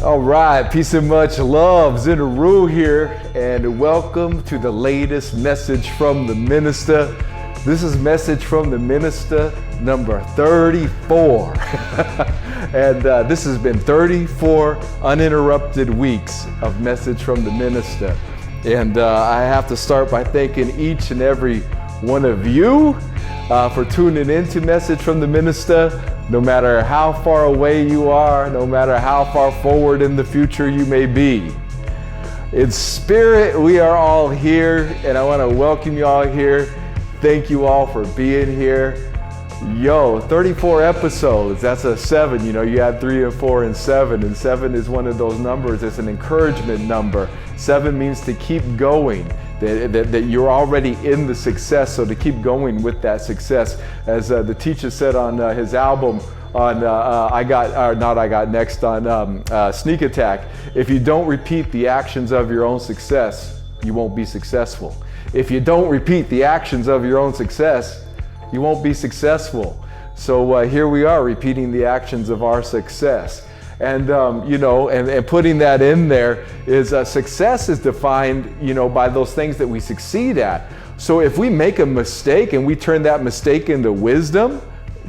All right, peace and much love. Zin Uru here, and welcome to the latest message from the Minista. This is message from the Minista number 34. And this has been 34 uninterrupted weeks of message from the Minista. And I have to start by thanking each and every one of you for tuning in to message from the Minista. No matter how far away you are, no matter how far forward in the future you may be. In spirit, we are all here, and I want to welcome you all here. Thank you all for being here. 34 episodes, that's a 7. You know, you add 3 and 4 and 7 is one of those numbers. It's an encouragement number. 7 means to keep going. That you're already in the success, so to keep going with that success. As the teacher said on his album, on Sneak Attack, if you don't repeat the actions of your own success, you won't be successful. If you don't repeat the actions of your own success, you won't be successful. So here we are repeating the actions of our success. And and putting that in there is success is defined, by those things that we succeed at. So if we make a mistake and we turn that mistake into wisdom,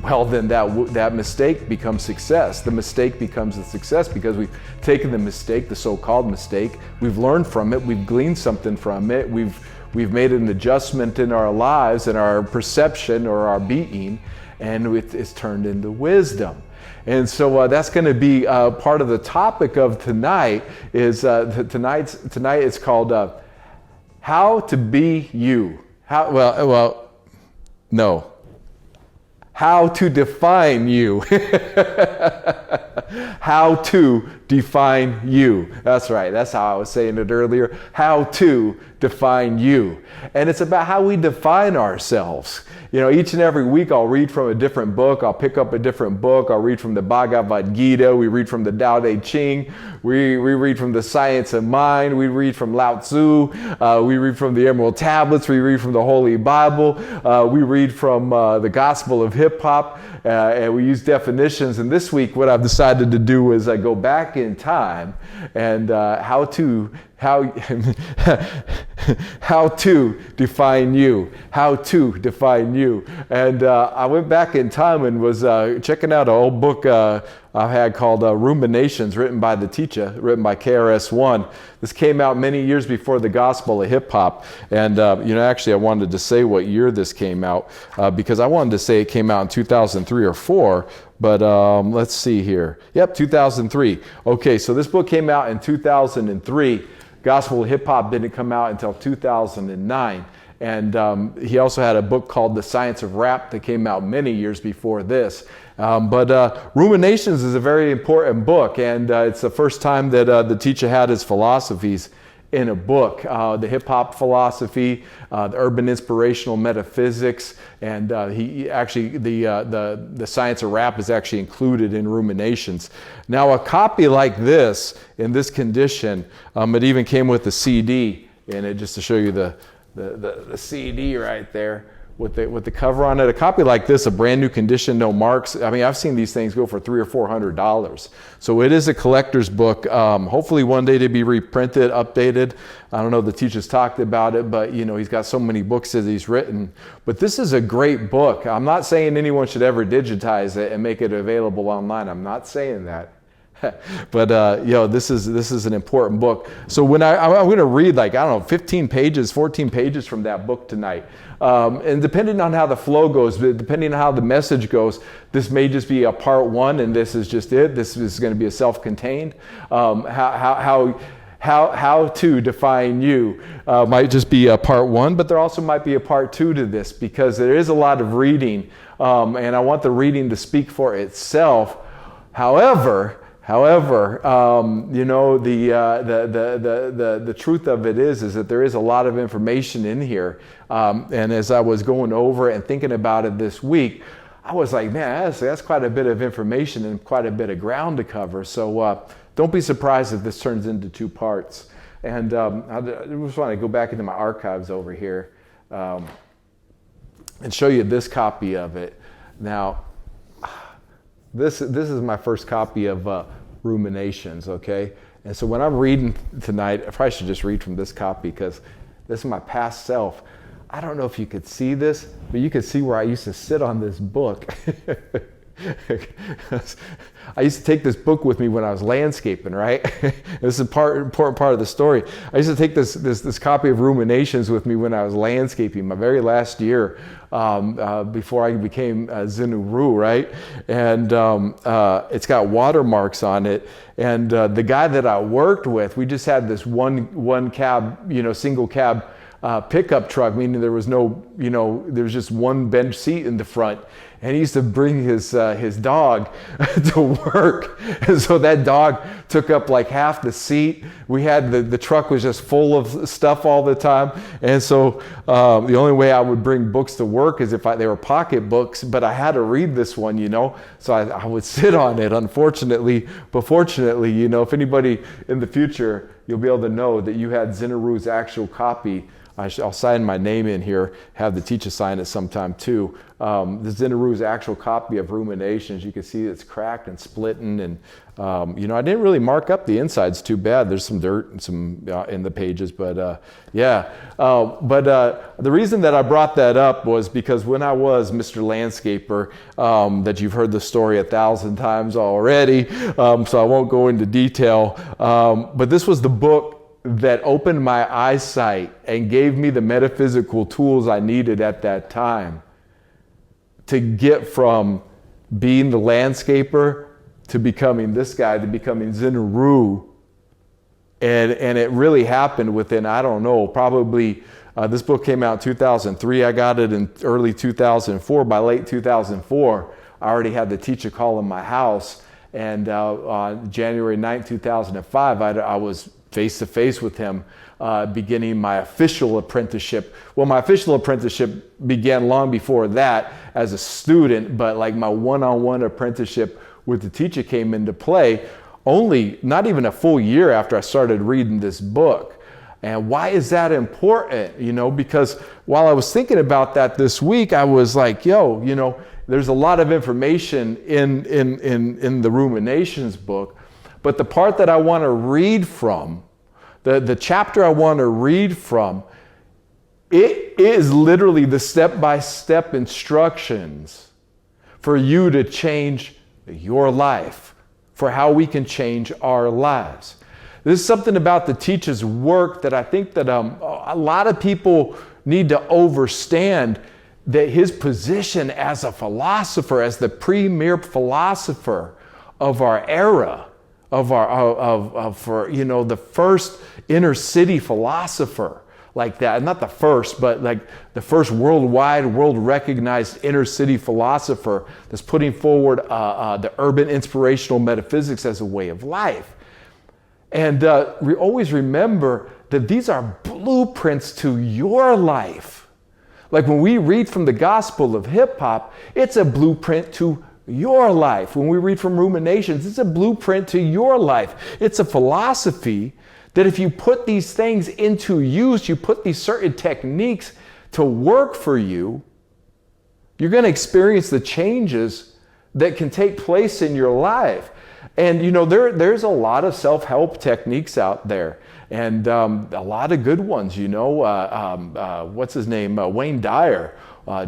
well, then that mistake becomes success. The mistake becomes a success because we've taken the mistake, the so-called mistake, we've learned from it, we've gleaned something from it, we've made an adjustment in our lives and our perception or our being, and it's turned into wisdom. And so that's going to be part of the topic of tonight. Tonight it's called "How to Be You." How to define you. How to define you. That's right. That's how I was saying it earlier. How to define you. And it's about how we define ourselves. Each and every week I'll read from a different book. I'll pick up a different book. I'll read from the Bhagavad Gita. We read from the Tao Te Ching. We read from the Science of Mind. We read from Lao Tzu. We read from the Emerald Tablets. We read from the Holy Bible. We read from the Gospel of Hip Hop. And we use definitions. And this week what I've decided to do is go back in time and how to define you. How to define you. And I went back in time and was checking out an old book I had called Ruminations, written by the teacher, written by KRS-One. This came out many years before the Gospel of Hip Hop. And actually I wanted to say what year this came out because I wanted to say it came out in 2003 or 4. But let's see here. Yep, 2003. Okay, so this book came out in 2003. Gospel of Hip Hop didn't come out until 2009. And he also had a book called The Science of Rap that came out many years before this. But Ruminations is a very important book, and it's the first time that the teacher had his philosophies in a book. The hip hop philosophy, the urban inspirational metaphysics, and the science of rap is actually included in Ruminations. Now a copy like this, in this condition, it even came with a CD in it, just to show you the CD right there with the cover on it. A copy like this, a brand new condition, no marks. I mean, I've seen these things go for $300 or $400. So it is a collector's book. Hopefully one day to be reprinted, updated. I don't know, the teacher's talked about it, but he's got so many books that he's written. But this is a great book. I'm not saying anyone should ever digitize it and make it available online. I'm not saying that. But this is an important book. So when I'm going to read 15 pages, 14 pages from that book tonight. And depending on how the flow goes, depending on how the message goes, this may just be a part 1, and this is just it. This is going to be a self-contained. How to define you might just be a part 1, but there also might be a part 2 to this, because there is a lot of reading, and I want the reading to speak for itself. However, the truth of it is that there is a lot of information in here. And as I was going over it and thinking about it this week, I was like, man, that's quite a bit of information and quite a bit of ground to cover. So don't be surprised if this turns into 2 parts. And I just want to go back into my archives over here and show you this copy of it. Now, This is my first copy of Ruminations, okay? And so when I'm reading tonight, I probably should just read from this copy because this is my past self. I don't know if you could see this, but you could see where I used to sit on this book. I used to take this book with me when I was landscaping, right? This is an important part of the story. I used to take this copy of Ruminations with me when I was landscaping, my very last year before I became Zin Uru, right? And it's got watermarks on it. And the guy that I worked with, we just had this one cab, single cab pickup truck, meaning there was no, there was just one bench seat in the front. And he used to bring his dog to work. And so that dog took up like half the seat. We had the truck was just full of stuff all the time. And so the only way I would bring books to work is if they were pocket books, but I had to read this one, So I would sit on it, unfortunately. But fortunately, if anybody in the future, you'll be able to know that you had Zin Uru's actual copy. I'll sign my name in here, have the teacher sign it sometime too. The Zin Uru's actual copy of Ruminations, you can see it's cracked and splitting, and I didn't really mark up the insides too bad. There's some dirt and some in the pages, but yeah. The reason that I brought that up was because when I was Mr. Landscaper, that you've heard the story 1,000 times already, so I won't go into detail, but this was the book that opened my eyesight and gave me the metaphysical tools I needed at that time to get from being the landscaper to becoming this guy, to becoming Zin Uru. And it really happened within, I don't know, probably, this book came out in 2003. I got it in early 2004. By late 2004, I already had the teacher call in my house. And on January 9, 2005, I was face-to-face with him, beginning my official apprenticeship. Well, my official apprenticeship began long before that as a student, but like my one-on-one apprenticeship with the teacher came into play only not even a full year after I started reading this book. And why is that important? Because while I was thinking about that this week, I was like, there's a lot of information in the Ruminations book. But the part that I want to read from, the chapter I want to read from, it is literally the step-by-step instructions for you to change your life, for how we can change our lives. This is something about the teacher's work that I think that a lot of people need to understand, that his position as a philosopher, as the premier philosopher of our era, the first inner city philosopher like that. Not the first, but like the first worldwide, world recognized inner city philosopher that's putting forward the urban inspirational metaphysics as a way of life. And we always remember that these are blueprints to your life. Like when we read from the Gospel of Hip Hop, it's a blueprint to your life. When we read from Ruminations, it's a blueprint to your life. It's a philosophy that if you put these things into use, you put these certain techniques to work for you, you're going to experience the changes that can take place in your life. And there's a lot of self-help techniques out there, and a lot of good ones. What's his name? Wayne Dyer.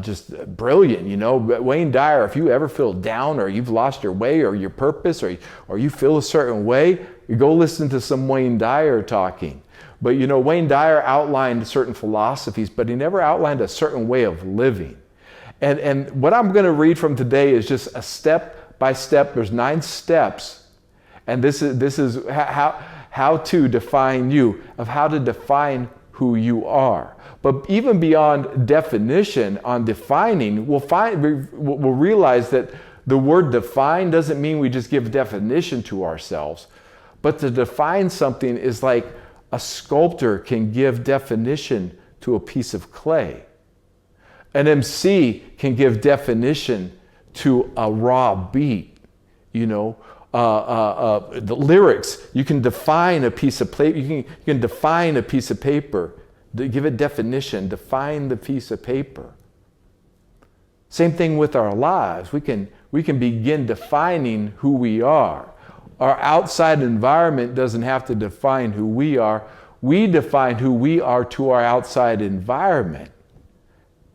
Just brilliant, Wayne Dyer, if you ever feel down or you've lost your way or your purpose or you feel a certain way, you go listen to some Wayne Dyer talking. But Wayne Dyer outlined certain philosophies, but he never outlined a certain way of living. And what I'm going to read from today is just a step by step. There's 9 steps. And this is how to define you, of how to define who you are. But even beyond definition, on defining, we'll realize that the word define doesn't mean we just give definition to ourselves. But to define something is like a sculptor can give definition to a piece of clay. An MC can give definition to a raw beat, the lyrics, you can define a piece of paper. You can define a piece of paper, give it definition, define the piece of paper. Same thing with our lives. We can begin defining who we are. Our outside environment doesn't have to define who we are. We define who we are to our outside environment.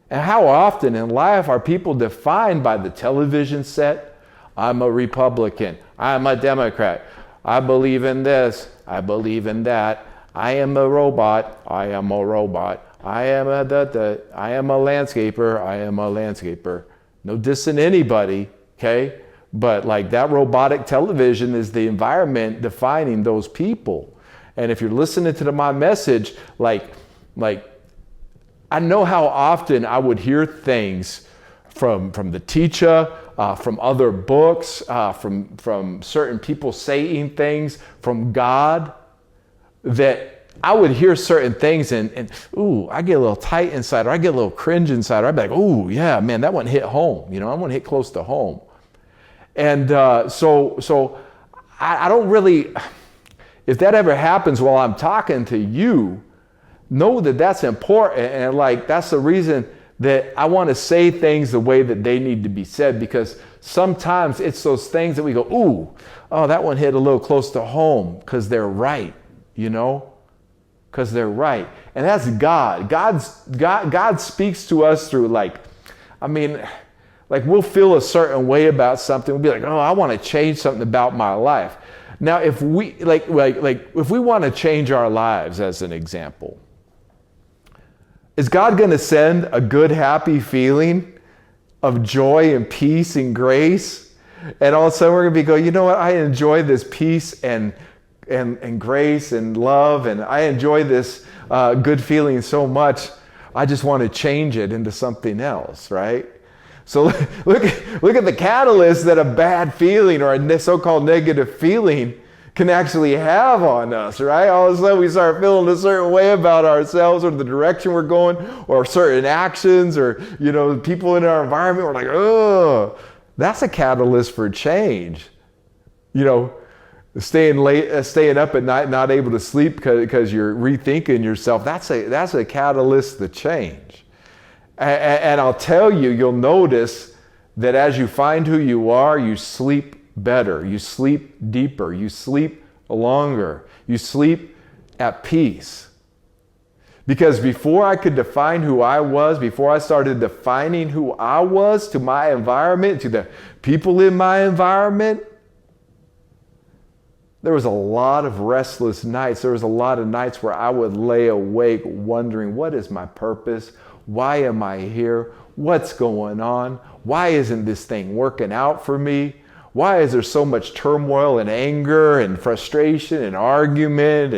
And how often in life are people defined by the television set? I'm a Republican. I'm a Democrat. I believe in this. I believe in that. I am a robot. I am a robot. I am a landscaper. I am a landscaper. No dissing anybody, okay? But like that robotic television is the environment defining those people. And if you're listening to my message, like I know how often I would hear things from the teacher, from other books, from certain people saying things from God, that I would hear certain things and ooh, I get a little tight inside, or I get a little cringe inside, or I'd be like, ooh, yeah, man, that one hit home. You know, I want to hit close to home. And so I don't really, if that ever happens while I'm talking to you, know that that's important. And like, that's the reason that I want to say things the way that they need to be said, because sometimes it's those things that we go, ooh, oh, that one hit a little close to home, because they're right, you know, because they're right. And that's God. God speaks to us through like we'll feel a certain way about something. We'll be like, oh, I want to change something about my life. Now, if we if we want to change our lives, as an example, is God going to send a good, happy feeling of joy and peace and grace? And all of a sudden we're going to you know what? I enjoy this peace and grace and love, and I enjoy this good feeling so much, I just want to change it into something else, right? So look at the catalyst that a bad feeling or a so-called negative feeling can actually have on us, right? All of a sudden we start feeling a certain way about ourselves or the direction we're going, or certain actions, or, you know, people in our environment. We're like, oh, that's a catalyst for change. You know, staying up at night, not able to sleep because you're rethinking yourself. That's a catalyst to change. And I'll tell you, you'll notice that as you find who you are, you sleep better, you sleep deeper, you sleep longer, you sleep at peace. Because before I could define who I was, before I started defining who I was to my environment, to the people in my environment, there was a lot of restless nights. There was a lot of nights where I would lay awake wondering, what is my purpose? Why am I here? What's going on? Why isn't this thing working out for me? Why is there so much turmoil and anger and frustration and argument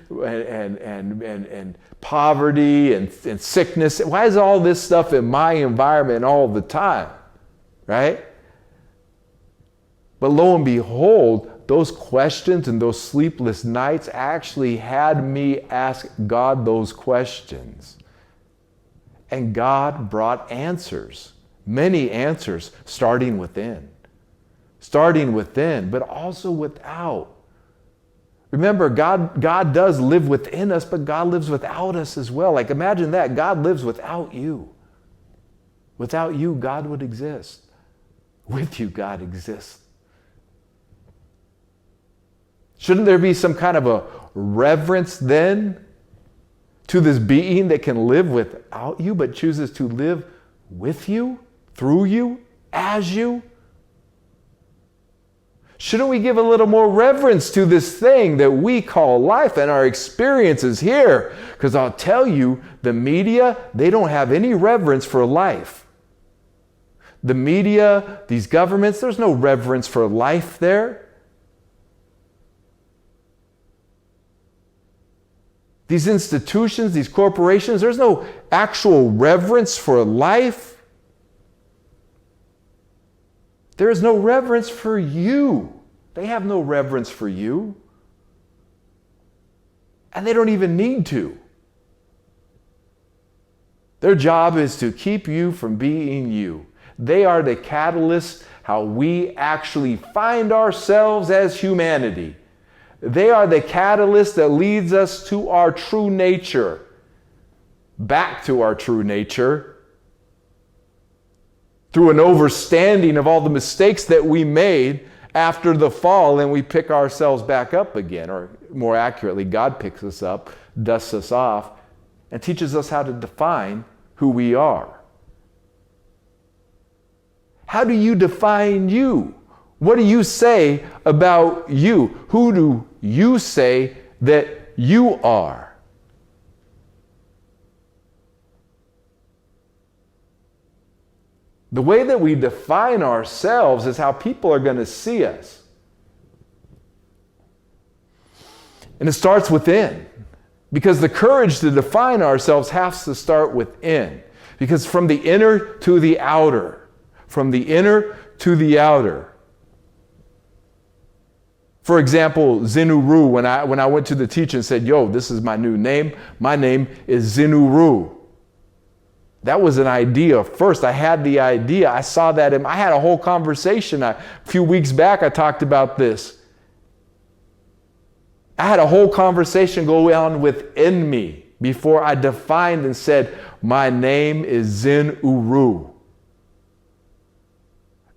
and poverty and sickness? Why is all this stuff in my environment all the time, right? But lo and behold, those questions and those sleepless nights actually had me ask God those questions. And God brought answers, many answers, starting within, but also without. Remember, God does live within us, but God lives without us as well. Like, imagine that. God lives without you. Without you, God would exist. With you, God exists. Shouldn't there be some kind of a reverence then to this being that can live without you, but chooses to live with you, through you, as you? Shouldn't we give a little more reverence to this thing that we call life and our experiences here? Because I'll tell you, the media, they don't have any reverence for life. The media, these governments, there's no reverence for life there. These institutions, these corporations, there's no actual reverence for life. There is no reverence for you. They have no reverence for you. And they don't even need to. Their job is to keep you from being you. They are the catalyst how we actually find ourselves as humanity. They are the catalyst that leads us to our true nature, back to our true nature, through an overstanding of all the mistakes that we made after the fall and we pick ourselves back up again, or more accurately, God picks us up, dusts us off, and teaches us how to define who we are. How do you define you? What do you say about you? Who do you say that you are? The way that we define ourselves is how people are going to see us. And it starts within. Because the courage to define ourselves has to start within. Because from the inner to the outer, from the inner to the outer. For example, Zin Uru, when I went to the teacher and said, yo, this is my new name. My name is Zin Uru. That was an idea. First, I had the idea. I saw that. I had a whole conversation. A few weeks back, I talked about this. I had a whole conversation go on within me before I defined and said, my name is Zin Uru.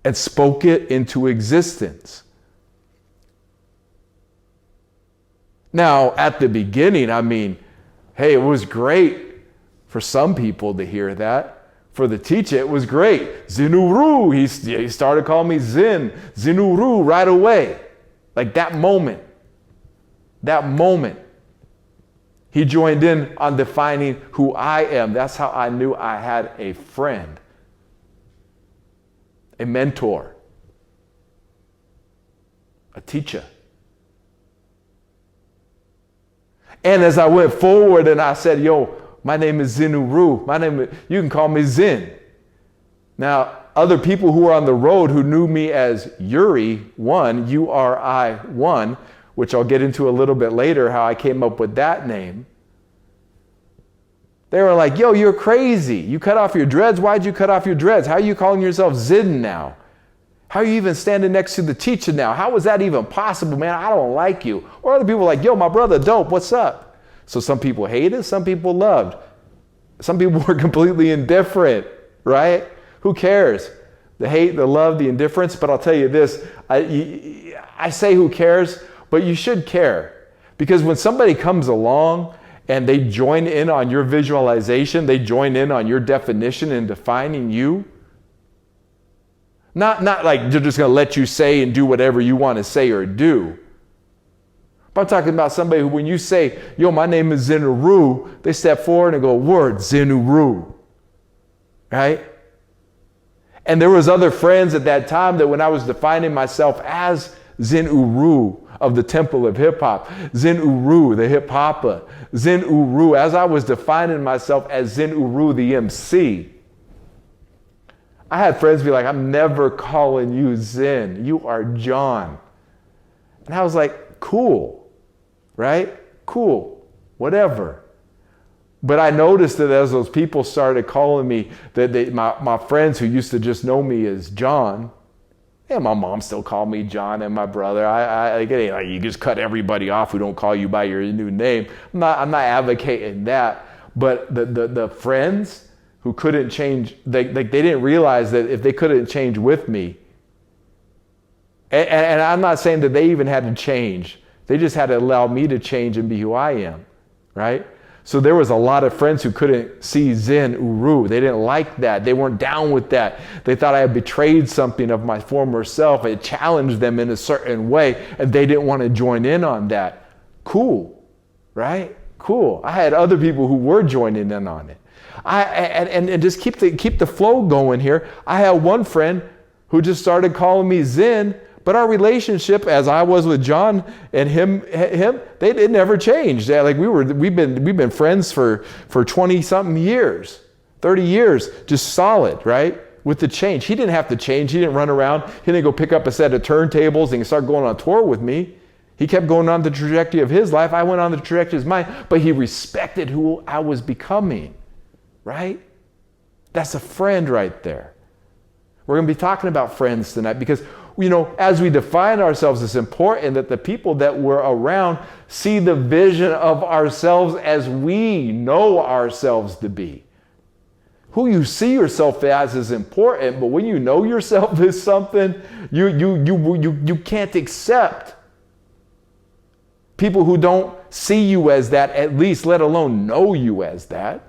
And spoke it into existence. Now, at the beginning, hey, it was great for some people to hear that. For the teacher, it was great. Zin Uru, he started calling me Zin Uru right away. Like that moment. He joined in on defining who I am. That's how I knew I had a friend. A mentor, a teacher. And as I went forward and I said, yo, my name is Zin Uru. You can call me Zin. Now, other people who were on the road who knew me as Uri1, U-R-I-1, which I'll get into a little bit later, how I came up with that name. They were like, yo, you're crazy. You cut off your dreads? Why'd you cut off your dreads? How are you calling yourself Zin now? How are you even standing next to the teacher now? How was that even possible, man? I don't like you. Or other people were like, yo, my brother, dope, what's up? So some people hated, some people loved. Some people were completely indifferent, right? Who cares? The hate, the love, the indifference. But I'll tell you this, I say who cares, but you should care. Because when somebody comes along and they join in on your visualization, they join in on your definition and defining you. Not like they're just going to let you say and do whatever you want to say or do. But I'm talking about somebody who, when you say, yo, my name is Zin Uru, they step forward and go, word, Zin Uru. Right? And there was other friends at that time that when I was defining myself as Zin Uru, of the Temple of Hip Hop, Zin Uru, the hip hopper, Zin Uru, as I was defining myself as Zin Uru, the MC, I had friends be like, I'm never calling you Zin, you are John. And I was like, cool, right? Cool, whatever. But I noticed that as those people started calling me, my friends who used to just know me as John, and my mom still called me John, and my brother. It ain't like you just cut everybody off who don't call you by your new name. I'm not advocating that. But the friends who couldn't change, they didn't realize that if they couldn't change with me, and I'm not saying that they even had to change. They just had to allow me to change and be who I am, right? So there was a lot of friends who couldn't see Zin Uru. They didn't like that. They weren't down with that. They thought I had betrayed something of my former self. It challenged them in a certain way, and they didn't want to join in on that. Cool, right? Cool. I had other people who were joining in on it. And just keep the flow going here. I had one friend who just started calling me Zin. But our relationship, as I was with John and him, it never changed. Like we've been friends for 20-something years, 30 years, just solid, right? With the change. He didn't have to change. He didn't run around. He didn't go pick up a set of turntables and start going on tour with me. He kept going on the trajectory of his life. I went on the trajectory of mine, but he respected who I was becoming, right? That's a friend right there. We're going to be talking about friends tonight because, you know, as we define ourselves, it's important that the people that we're around see the vision of ourselves as we know ourselves to be. Who you see yourself as is important, but when you know yourself as something, you can't accept people who don't see you as that, at least, let alone know you as that.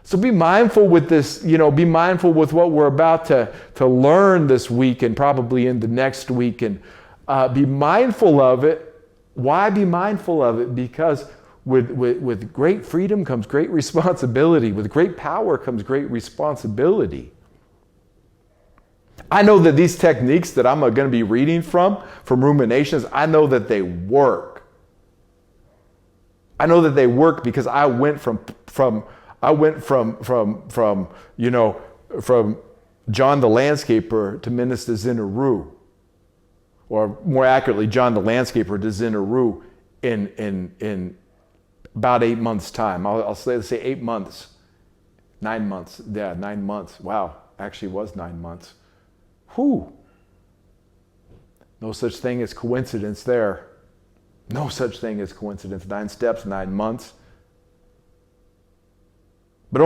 So be mindful with this, be mindful with what we're about to learn this week and probably in the next week, and be mindful of it. Why be mindful of it? Because with great freedom comes great responsibility. With great power comes great responsibility. I know that these techniques that I'm going to be reading from ruminations, I know that they work. I know that they work because I went from John the Landscaper to Minista Zin Uru, or more accurately, John the Landscaper to Zin Uru in about 8 months' time. I'll say 8 months, 9 months. Yeah, 9 months. Wow, actually it was 9 months. Whew. No such thing as coincidence there. No such thing as coincidence. 9 steps, 9 months. But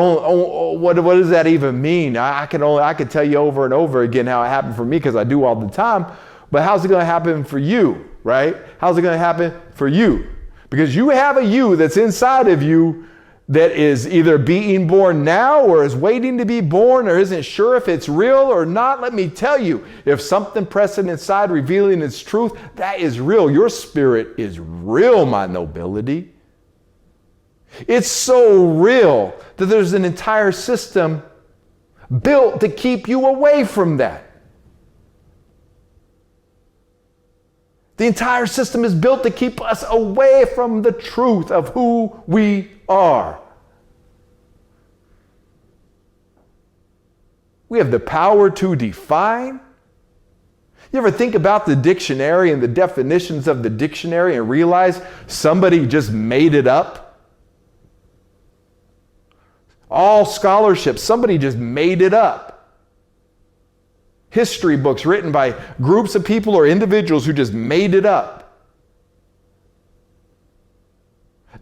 what does that even mean? I could tell you over and over again how it happened for me because I do all the time. But how's it going to happen for you, right? How's it going to happen for you? Because you have a you that's inside of you that is either being born now or is waiting to be born or isn't sure if it's real or not. Let me tell you, if something pressing inside revealing its truth, that is real. Your spirit is real, my nobility. It's so real that there's an entire system built to keep you away from that. The entire system is built to keep us away from the truth of who we are. We have the power to define. You ever think about the dictionary and the definitions of the dictionary and realize somebody just made it up? All scholarship, somebody just made it up. History books written by groups of people or individuals who just made it up.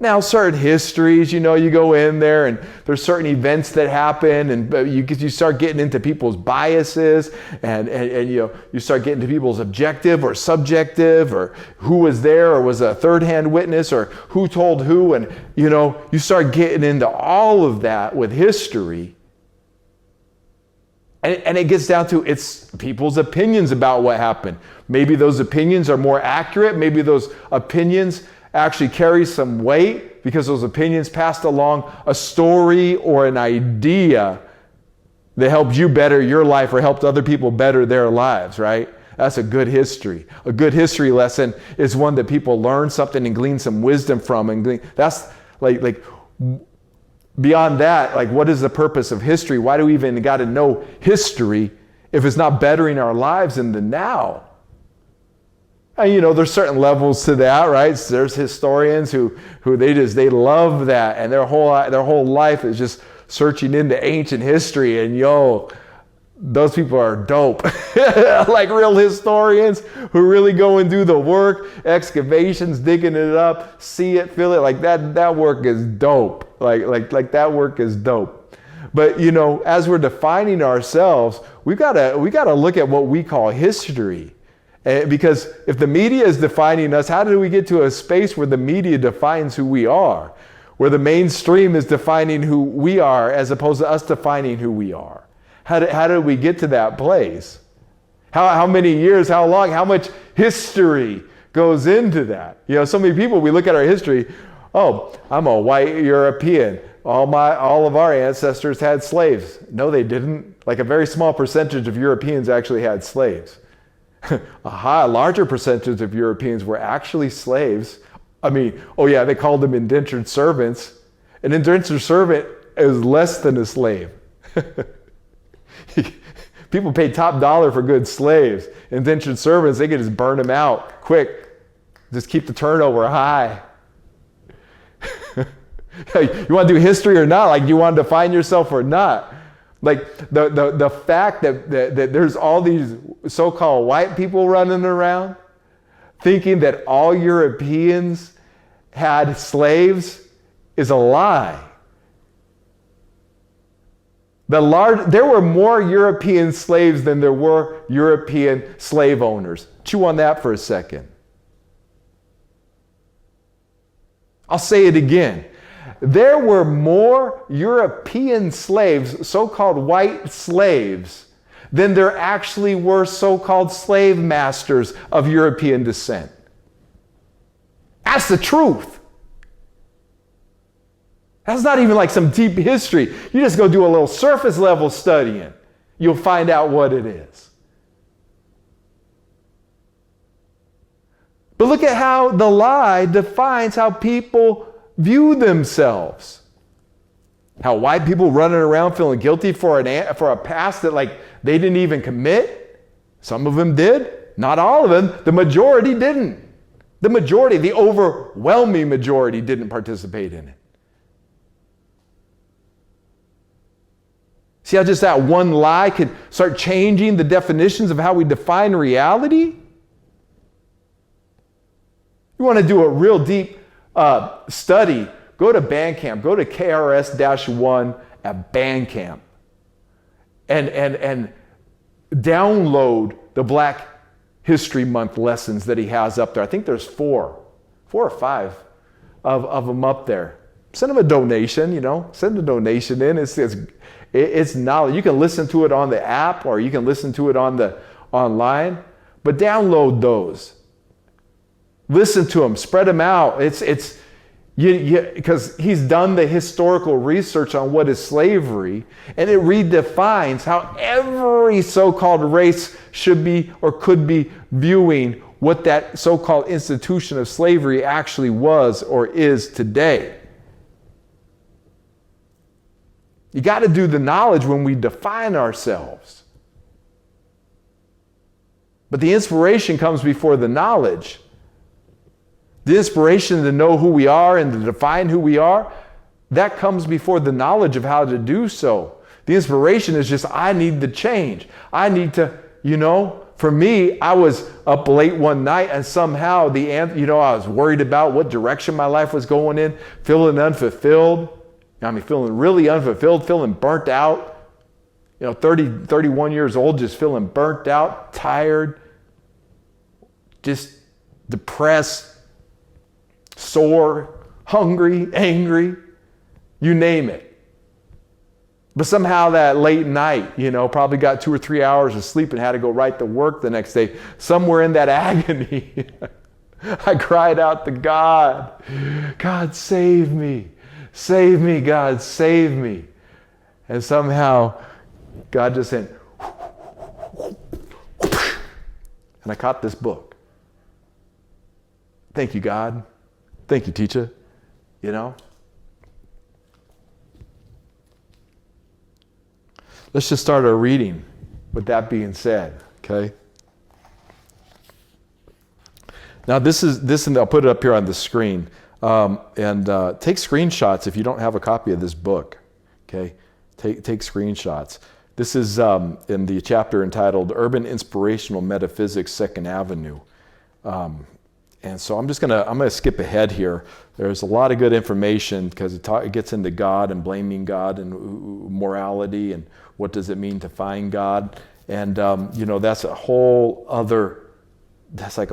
Now, certain histories, you go in there and there's certain events that happen, and you start getting into people's biases, and you start getting to people's objective or subjective, or who was there or was a third-hand witness, or who told who, and you start getting into all of that with history. And it gets down to it's people's opinions about what happened. Maybe those opinions are more accurate. Maybe those opinions actually carry some weight because those opinions passed along a story or an idea that helped you better your life or helped other people better their lives, right? That's a good history. A good history lesson is one that people learn something and glean some wisdom from. That's like beyond that, like, what is the purpose of history? Why do we even got to know history if it's not bettering our lives in the now? And there's certain levels to that, right? So there's historians who they love that, and their whole life is just searching into ancient history, and those people are dope. Like real historians who really go and do the work, excavations, digging it up, see it, feel it. Like that work is dope. Like that work is dope. But as we're defining ourselves, we gotta look at what we call history. Because if the media is defining us, how do we get to a space where the media defines who we are? Where the mainstream is defining who we are as opposed to us defining who we are? How did we get to that place? How many years, how long, how much history goes into that? So many people, we look at our history, oh, I'm a white European. All of our ancestors had slaves. No, they didn't. Like a very small percentage of Europeans actually had slaves. A larger percentage of Europeans were actually slaves. They called them indentured servants. An indentured servant is less than a slave. People pay top dollar for good slaves. Indentured servants, they can just burn them out quick. Just keep the turnover high. You want to do history or not? Like, you want to define yourself or not? Like the fact that there's all these so-called white people running around thinking that all Europeans had slaves is a lie. There were more European slaves than there were European slave owners. Chew on that for a second. I'll say it again. There were more European slaves, so-called white slaves, than there actually were so-called slave masters of European descent. That's the truth. That's not even like some deep history. You just go do a little surface level studying. You'll find out what it is. But look at how the lie defines how people view themselves. How white people running around feeling guilty for a past that like they didn't even commit. Some of them did. Not all of them. The majority didn't. The overwhelming majority didn't participate in it. See how just that one lie could start changing the definitions of how we define reality? You want to do a real deep study, go to Bandcamp, go to KRS-1 at Bandcamp and download the Black History Month lessons that he has up there. I think there's four or five of them up there. Send him a donation, send a donation in. It's knowledge. You can listen to it on the app or you can listen to it online, but download those. Listen to them, spread them out. Because he's done the historical research on what is slavery, and it redefines how every so-called race should be or could be viewing what that so-called institution of slavery actually was or is today. You got to do the knowledge when we define ourselves. But the inspiration comes before the knowledge. The inspiration to know who we are and to define who we are, that comes before the knowledge of how to do so. The inspiration is just, I need to change. I need to, for me, I was up late one night and somehow I was worried about what direction my life was going in, feeling unfulfilled. Feeling really unfulfilled, feeling burnt out. 31 years old, just feeling burnt out, tired, just depressed, sore, hungry, angry, you name it. But somehow that late night, probably got 2 or 3 hours of sleep and had to go right to work the next day. Somewhere in that agony, I cried out to God, God, save me. Save me, God, save me. And somehow God just said, and I caught this book. Thank you, God. Thank you, teacher. Let's just start our reading with that being said, okay? Now and I'll put it up here on the screen. And take screenshots if you don't have a copy of this book, okay? Take screenshots. This is in the chapter entitled Urban Inspirational Metaphysics, Second Avenue. And so I'm gonna skip ahead here. There's a lot of good information because it gets into God and blaming God and morality and what does it mean to find God. And that's like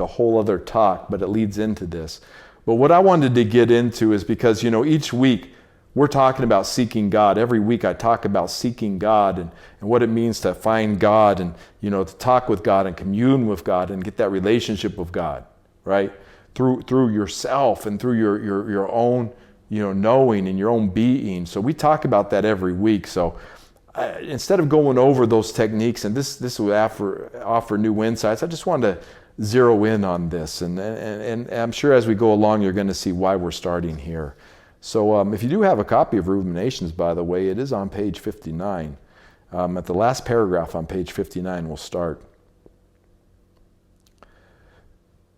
a whole other talk, but it leads into this. But what I wanted to get into is because, each week we're talking about seeking God. Every week I talk about seeking God and what it means to find God and, to talk with God and commune with God and get that relationship with God, right? Through yourself and through your own, knowing and your own being. So we talk about that every week. So instead of going over those techniques, and this will offer new insights, I just wanted to zero in on this, and I'm sure as we go along you're going to see why we're starting here. So if you do have a copy of Ruminations, by the way, it is on page 59. At the last paragraph on page 59 we'll start.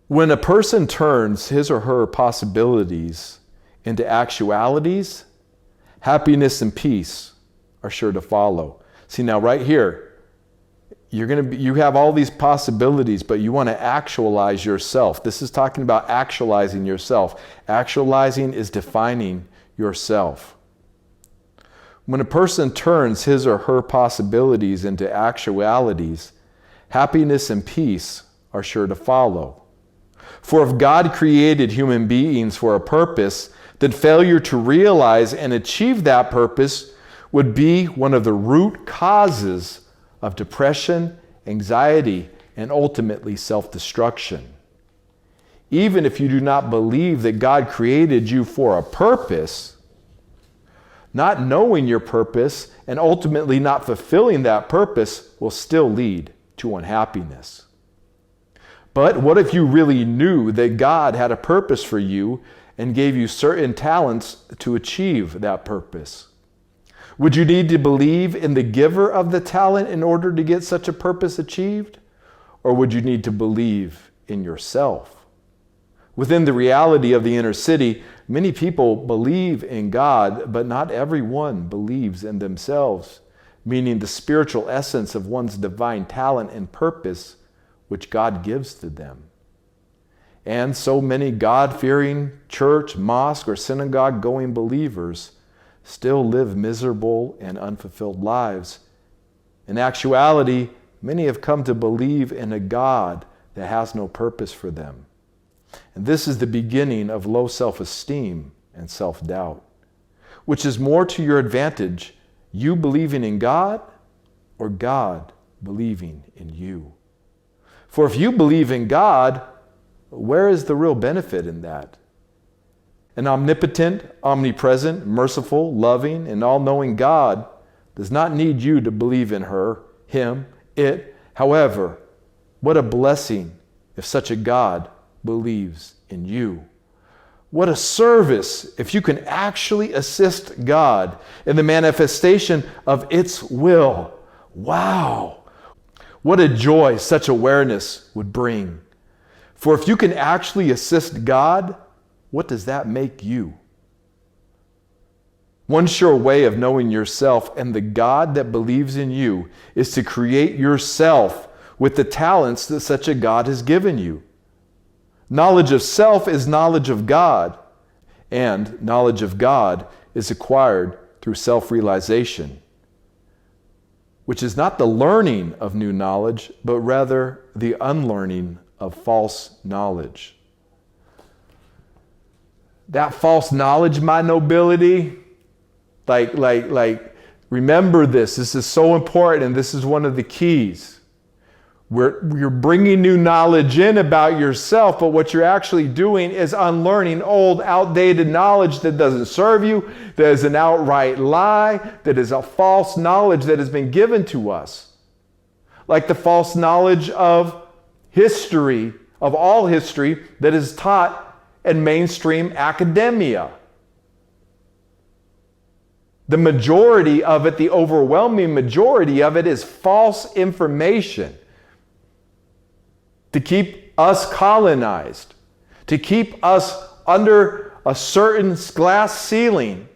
When a person turns his or her possibilities into actualities, happiness and peace are sure to follow. See, now right here, you have all these possibilities, but you want to actualize yourself. This is talking about actualizing yourself. Actualizing is defining yourself. When a person turns his or her possibilities into actualities, happiness and peace are sure to follow. For if God created human beings for a purpose, then failure to realize and achieve that purpose would be one of the root causes of depression, anxiety, and ultimately self-destruction. Even if you do not believe that God created you for a purpose, not knowing your purpose and ultimately not fulfilling that purpose will still lead to unhappiness. But what if you really knew that God had a purpose for you and gave you certain talents to achieve that purpose? Would you need to believe in the giver of the talent in order to get such a purpose achieved? Or would you need to believe in yourself? Within the reality of the inner city, many people believe in God, but not everyone believes in themselves, meaning the spiritual essence of one's divine talent and purpose, which God gives to them. And so many God-fearing church, mosque, or synagogue-going believers still live miserable and unfulfilled lives. In actuality, many have come to believe in a God that has no purpose for them. And this is the beginning of low self-esteem and self-doubt. Which is more to your advantage, you believing in God or God believing in you? For if you believe in God, where is the real benefit in that? An omnipotent, omnipresent, merciful, loving, and all-knowing God does not need you to believe in her, him, it. However, what a blessing if such a God believes in you. What a service if you can actually assist God in the manifestation of its will. Wow! What a joy such awareness would bring. For if you can actually assist God, what does that make you? One sure way of knowing yourself and the God that believes in you is to create yourself with the talents that such a God has given you. Knowledge of self is knowledge of God, and knowledge of God is acquired through self-realization, which is not the learning of new knowledge, but rather the unlearning of false knowledge. That false knowledge, my nobility, remember this. This is so important, and this is one of the keys. You're bringing new knowledge in about yourself, but what you're actually doing is unlearning old, outdated knowledge that doesn't serve you, that is an outright lie, that is a false knowledge that has been given to us. Like the false knowledge of history, of all history, that is taught in mainstream academia. The majority of it, the overwhelming majority of it, is false information to keep us colonized, to keep us under a certain glass ceiling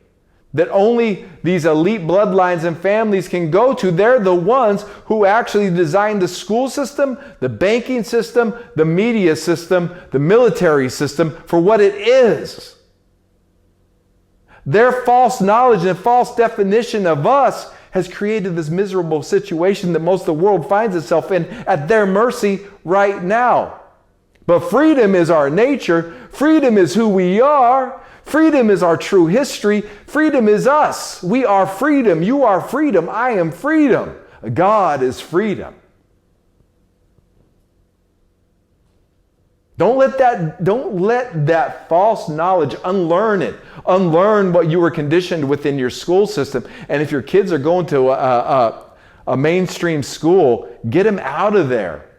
that only these elite bloodlines and families can go to. They're the ones who actually designed the school system, the banking system, the media system, the military system for what it is. Their false knowledge and false definition of us has created this miserable situation that most of the world finds itself in at their mercy right now. But freedom is our nature. Freedom is who we are. Freedom is our true history. Freedom is us. We are freedom. You are freedom. I am freedom. God is freedom. Don't let that false knowledge, unlearn it. Unlearn what you were conditioned within your school system. And if your kids are going to a mainstream school, get them out of there.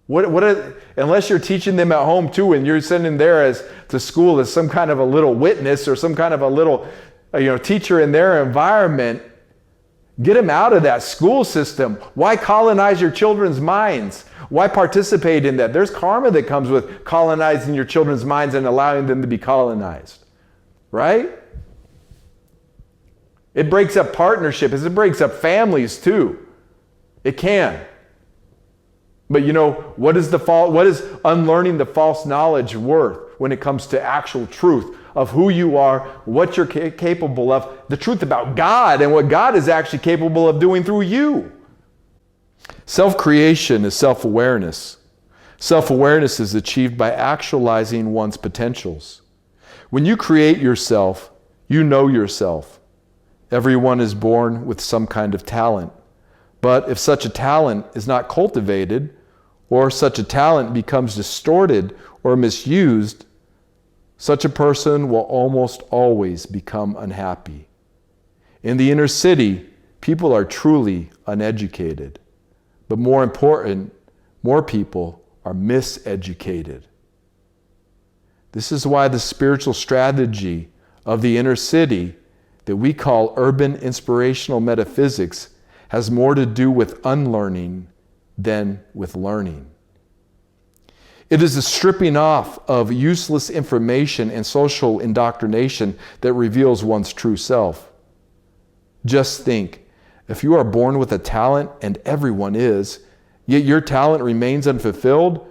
Unless you're teaching them at home too, and you're sending them to school as some kind of a little witness or some kind of a little teacher in their environment, get them out of that school system. Why colonize your children's minds? Why participate in that? There's karma that comes with colonizing your children's minds and allowing them to be colonized. Right? It breaks up partnerships. It breaks up families too. It can. But you know, what is unlearning the false knowledge worth when it comes to actual truth of who you are, what you're capable of, the truth about God and what God is actually capable of doing through you? Self-creation is self-awareness. Self-awareness is achieved by actualizing one's potentials. When you create yourself, you know yourself. Everyone is born with some kind of talent. But if such a talent is not cultivated, or such a talent becomes distorted or misused, such a person will almost always become unhappy. In the inner city, people are truly uneducated. But more important, more people are miseducated. This is why the spiritual strategy of the inner city that we call urban inspirational metaphysics has more to do with unlearning than with learning. It is the stripping off of useless information and social indoctrination that reveals one's true self. Just think, if you are born with a talent, and everyone is, yet your talent remains unfulfilled,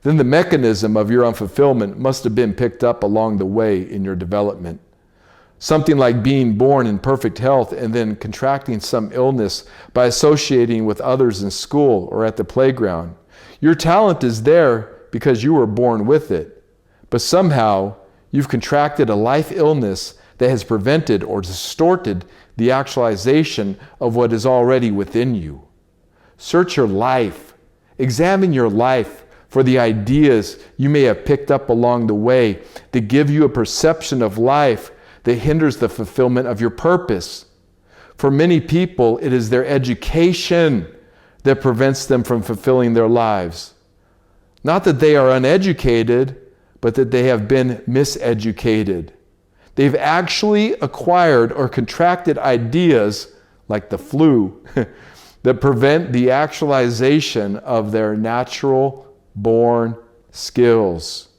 then the mechanism of your unfulfillment must have been picked up along the way in your development. Something like being born in perfect health and then contracting some illness by associating with others in school or at the playground. Your talent is there because you were born with it, but somehow you've contracted a life illness that has prevented or distorted the actualization of what is already within you. Search your life. Examine your life for the ideas you may have picked up along the way that give you a perception of life that hinders the fulfillment of your purpose. For many people, it is their education that prevents them from fulfilling their lives. Not that they are uneducated, but that they have been miseducated. They've actually acquired or contracted ideas, like the flu, that prevent the actualization of their natural born skills.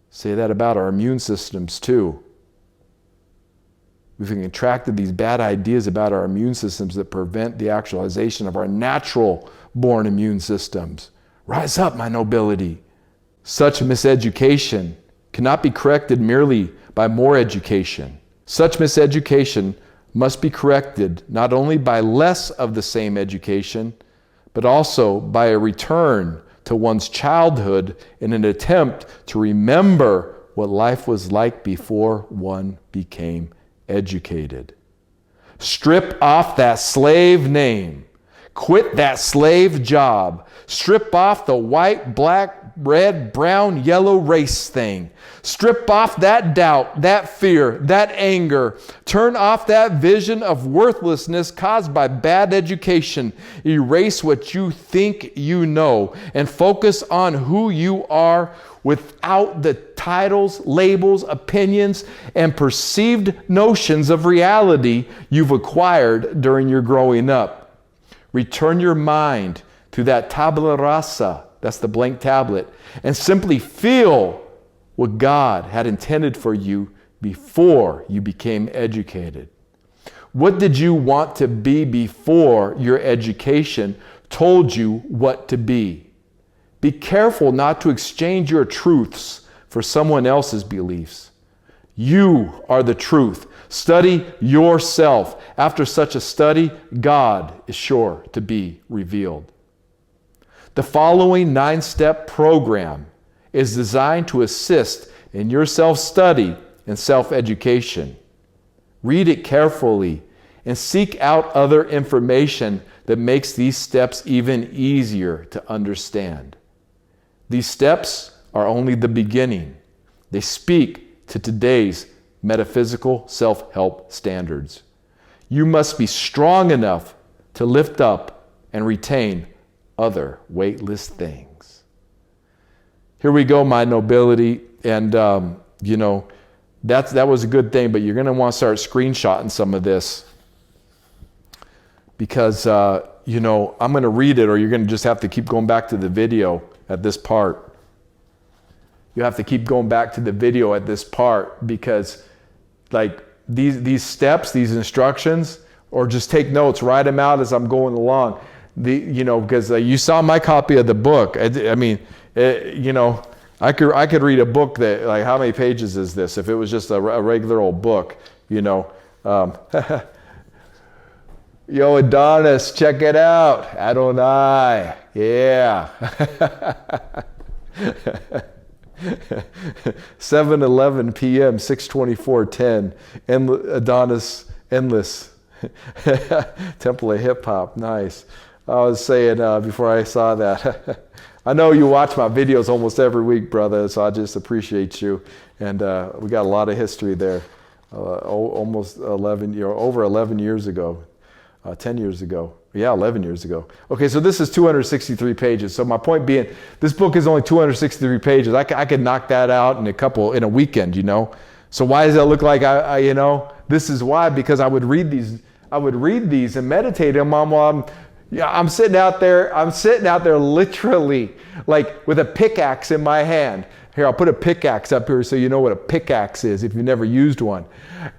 Say that about our immune systems too. We've contracted these bad ideas about our immune systems that prevent the actualization of our natural born immune systems. Rise up, my nobility. Such miseducation cannot be corrected merely by more education. Such miseducation must be corrected not only by less of the same education, but also by a return to one's childhood in an attempt to remember what life was like before one became educated. Strip off that slave name. Quit that slave job. Strip off the white, black, red, brown, yellow race thing. Strip off that doubt, that fear, that anger. Turn off that vision of worthlessness caused by bad education. Erase what you think you know and focus on who you are without the titles, labels, opinions, and perceived notions of reality you've acquired during your growing up. Return your mind to that tabula rasa, that's the blank tablet, and simply feel what God had intended for you before you became educated. What did you want to be before your education told you what to be? Be careful not to exchange your truths for someone else's beliefs. You are the truth. Study yourself. After such a study, God is sure to be revealed. The following 9-step program is designed to assist in your self-study and self-education. Read it carefully and seek out other information that makes these steps even easier to understand. These steps are only the beginning. They speak to today's metaphysical self-help standards. You must be strong enough to lift up and retain other weightless things. Here we go, my nobility, and that was a good thing, but you're going to want to start screenshotting some of this because, I'm going to read it, or you're going to just have to keep going back to the video at this part. You have to keep going back to the video at this part because, these steps, these instructions, or just take notes, write them out as I'm going along. Because you saw my copy of the book. I could read a book that, like, how many pages is this? If it was just a regular old book, Yo, Adonis, check it out. Adonai. Yeah. 7:11 p.m., 6:24:10. Adonis, endless. Temple of Hip Hop. Nice. I was saying before I saw that, I know you watch my videos almost every week, brother, so I just appreciate you. And we got a lot of history there. Almost 11, over 11 years ago. 10 years ago. Yeah, 11 years ago. Okay, so this is 263 pages. So my point being, this book is only 263 pages. I could knock that out in a weekend, So why does that look like This is why, because I would read these and meditate on them while I'm sitting out there literally, like, with a pickaxe in my hand. Here, I'll put a pickaxe up here so you know what a pickaxe is if you've never used one.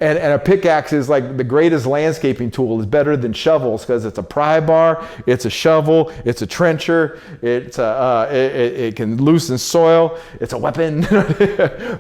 And a pickaxe is like the greatest landscaping tool. It's better than shovels because it's a pry bar, it's a shovel, it's a trencher, it can loosen soil, it's a weapon.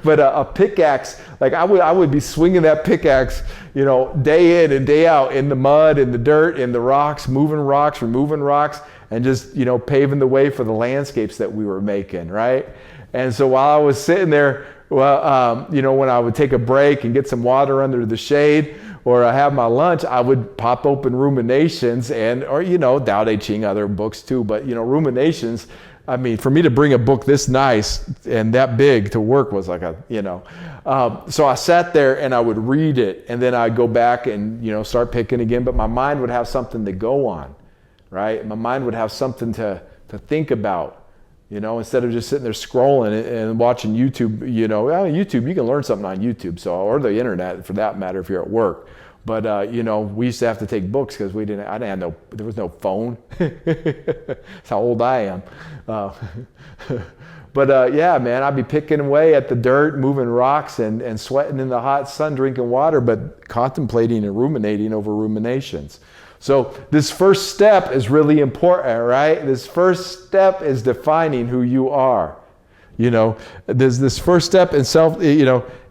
But a pickaxe, like I would be swinging that pickaxe, day in and day out in the mud, in the dirt, in the rocks, moving rocks, removing rocks, and just, paving the way for the landscapes that we were making, right? And so while I was sitting there, when I would take a break and get some water under the shade, or I have my lunch, I would pop open Ruminations or Tao Te Ching, other books too. But, Ruminations, for me to bring a book this nice and that big to work was like so I sat there and I would read it, and then I'd go back and, start picking again. But my mind would have something to go on, right? My mind would have something to think about. Instead of just sitting there scrolling and watching YouTube, YouTube, you can learn something on YouTube, or the internet for that matter if you're at work. But, we used to have to take books because there was no phone. That's how old I am. Yeah, man, I'd be picking away at the dirt, moving rocks and sweating in the hot sun, drinking water, but contemplating and ruminating over Ruminations. So this first step is really important, right? This first step is defining who you are. There's this first step in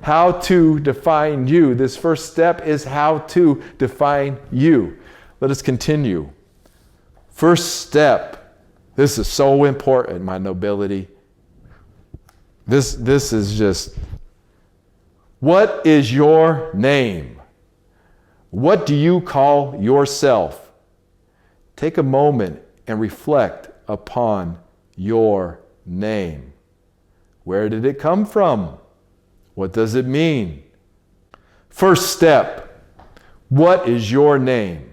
how to define you. This first step is how to define you. Let us continue. First step. This is so important, my nobility. This is just, what is your name? What do you call yourself? Take a moment and reflect upon your name. Where did it come from? What does it mean? First step, what is your name?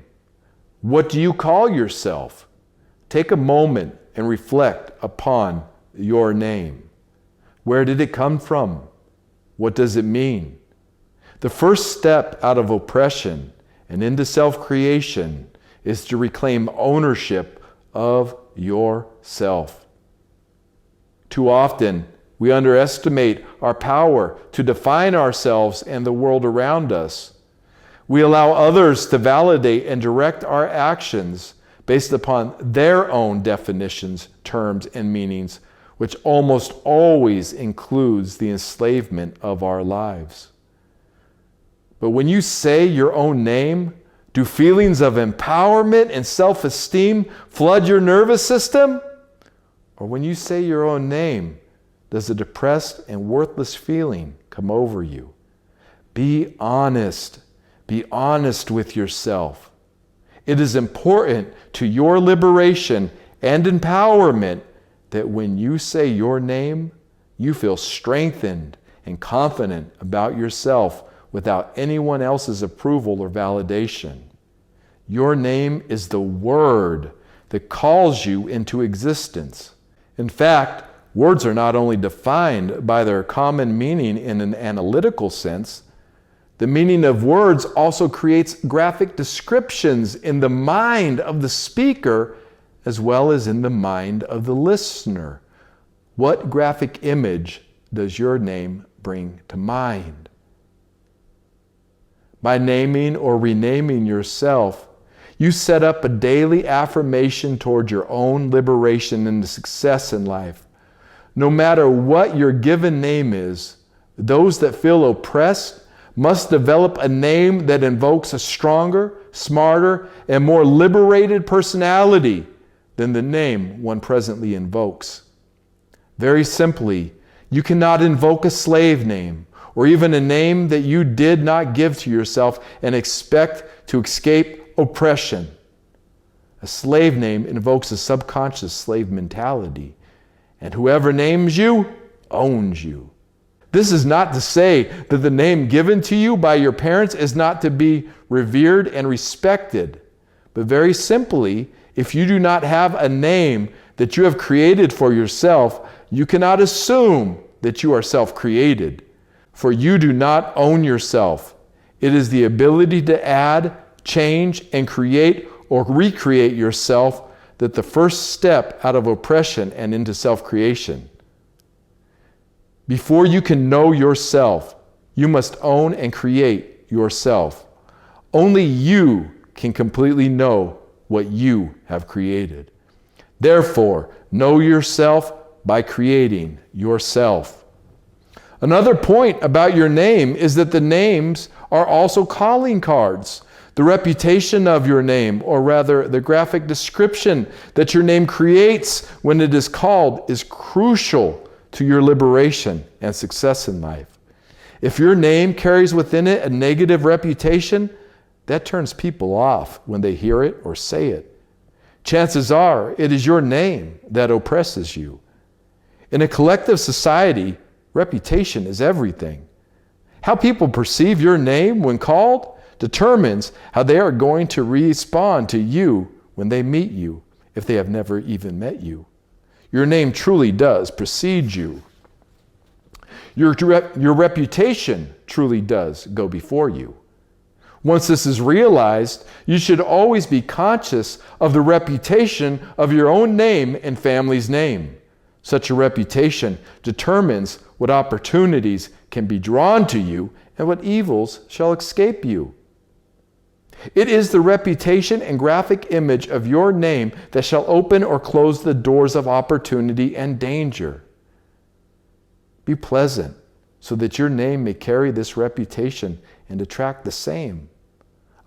What do you call yourself? Take a moment and reflect upon your name. Where did it come from? What does it mean? The first step out of oppression and into self-creation is to reclaim ownership of yourself. Too often, we underestimate our power to define ourselves and the world around us. We allow others to validate and direct our actions based upon their own definitions, terms, and meanings, which almost always includes the enslavement of our lives. But when you say your own name, do feelings of empowerment and self-esteem flood your nervous system? Or when you say your own name, does a depressed and worthless feeling come over you? Be honest. Be honest with yourself. It is important to your liberation and empowerment that when you say your name, you feel strengthened and confident about yourself without anyone else's approval or validation. Your name is the word that calls you into existence. In fact, words are not only defined by their common meaning in an analytical sense, the meaning of words also creates graphic descriptions in the mind of the speaker as well as in the mind of the listener. What graphic image does your name bring to mind? By naming or renaming yourself, you set up a daily affirmation toward your own liberation and success in life. No matter what your given name is, those that feel oppressed must develop a name that invokes a stronger, smarter, and more liberated personality than the name one presently invokes. Very simply, you cannot invoke a slave name or even a name that you did not give to yourself and expect to escape oppression. A slave name invokes a subconscious slave mentality, and whoever names you owns you. This is not to say that the name given to you by your parents is not to be revered and respected, but very simply, if you do not have a name that you have created for yourself, you cannot assume that you are self-created, for you do not own yourself. It is the ability to add, change, and create or recreate yourself that the first step out of oppression and into self-creation. Before you can know yourself, you must own and create yourself. Only you can completely know what you have created. Therefore, know yourself by creating yourself. Another point about your name is that the names are also calling cards. The reputation of your name, or rather the graphic description that your name creates when it is called, is crucial to your liberation and success in life. If your name carries within it a negative reputation, that turns people off when they hear it or say it. Chances are it is your name that oppresses you. In a collective society, reputation is everything. How people perceive your name when called determines how they are going to respond to you when they meet you, if they have never even met you. Your name truly does precede you. Your reputation truly does go before you. Once this is realized, you should always be conscious of the reputation of your own name and family's name. Such a reputation determines what opportunities can be drawn to you and what evils shall escape you. It is the reputation and graphic image of your name that shall open or close the doors of opportunity and danger. Be pleasant, so that your name may carry this reputation and attract the same.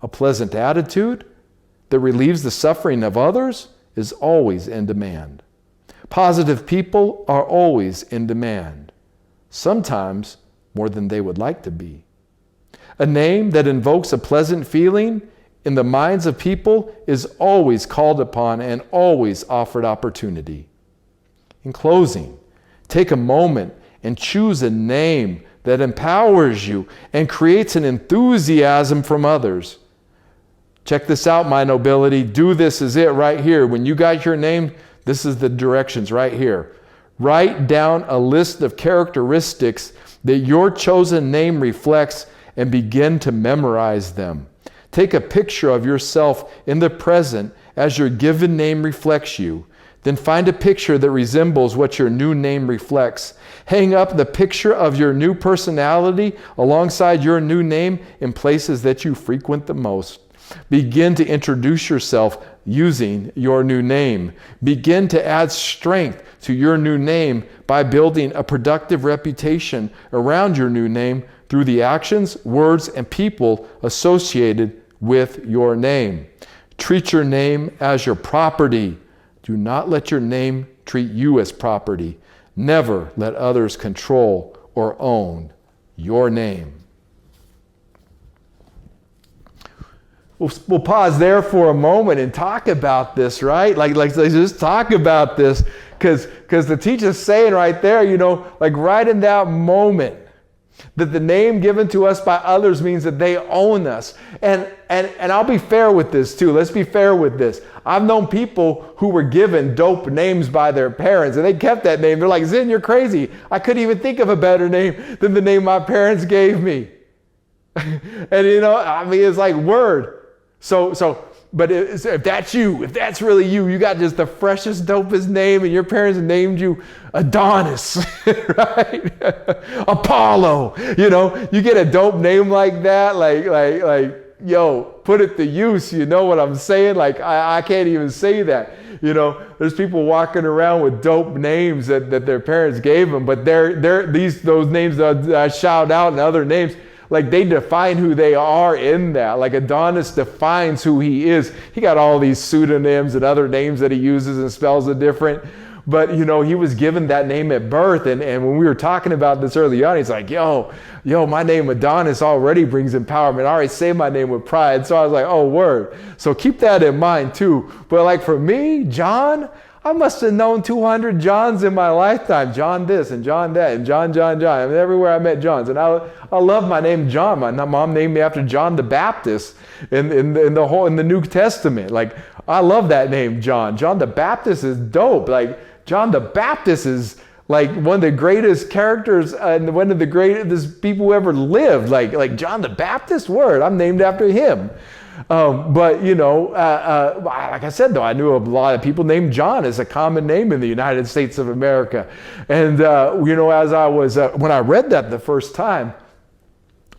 A pleasant attitude that relieves the suffering of others is always in demand. Positive people are always in demand, sometimes more than they would like to be. A name that invokes a pleasant feeling in the minds of people is always called upon and always offered opportunity. In closing, take a moment and choose a name that empowers you and creates an enthusiasm from others. Check this out, my nobility. Do this is it right here. When you got your name, this is the directions right here. Write down a list of characteristics that your chosen name reflects and begin to memorize them. Take a picture of yourself in the present as your given name reflects you. Then find a picture that resembles what your new name reflects. Hang up the picture of your new personality alongside your new name in places that you frequent the most. Begin to introduce yourself using your new name. Begin to add strength to your new name by building a productive reputation around your new name through the actions, words, and people associated with your name. Treat your name as your property. Do not let your name treat you as property. Never let others control or own your name. We'll pause there for a moment and talk about this, right? Like just talk about this, because the teacher's saying right there, like right in that moment, that the name given to us by others means that they own us. And I'll be fair with this too. Let's be fair with this. I've known people who were given dope names by their parents, and they kept that name. They're like, Zin, you're crazy. I couldn't even think of a better name than the name my parents gave me. And it's like word. So but if that's you, if that's really you, you got just the freshest, dopest name, and your parents named you Adonis, right? Apollo, you get a dope name like that, like, yo, put it to use, you know what I'm saying? Like, I can't even say that. There's people walking around with dope names that their parents gave them, but those names that I shout out and other names, like they define who they are in that. Like Adonis defines who he is. He got all these pseudonyms and other names that he uses and spells it different. But, he was given that name at birth. And when we were talking about this early on, he's like, yo, my name Adonis already brings empowerment. I already say my name with pride. So I was like, oh, word. So keep that in mind too. But like for me, John, I must have known 200 Johns in my lifetime. John this and John that and John. I mean, everywhere I met Johns. And I love my name John. My mom named me after John the Baptist in the New Testament. Like, I love that name, John. John the Baptist is dope. Like, John the Baptist is like one of the greatest characters and one of the greatest people who ever lived. Like John the Baptist, word, I'm named after him. But like I said, though, I knew a lot of people named John as a common name in the United States of America. And, as I was, when I read that the first time,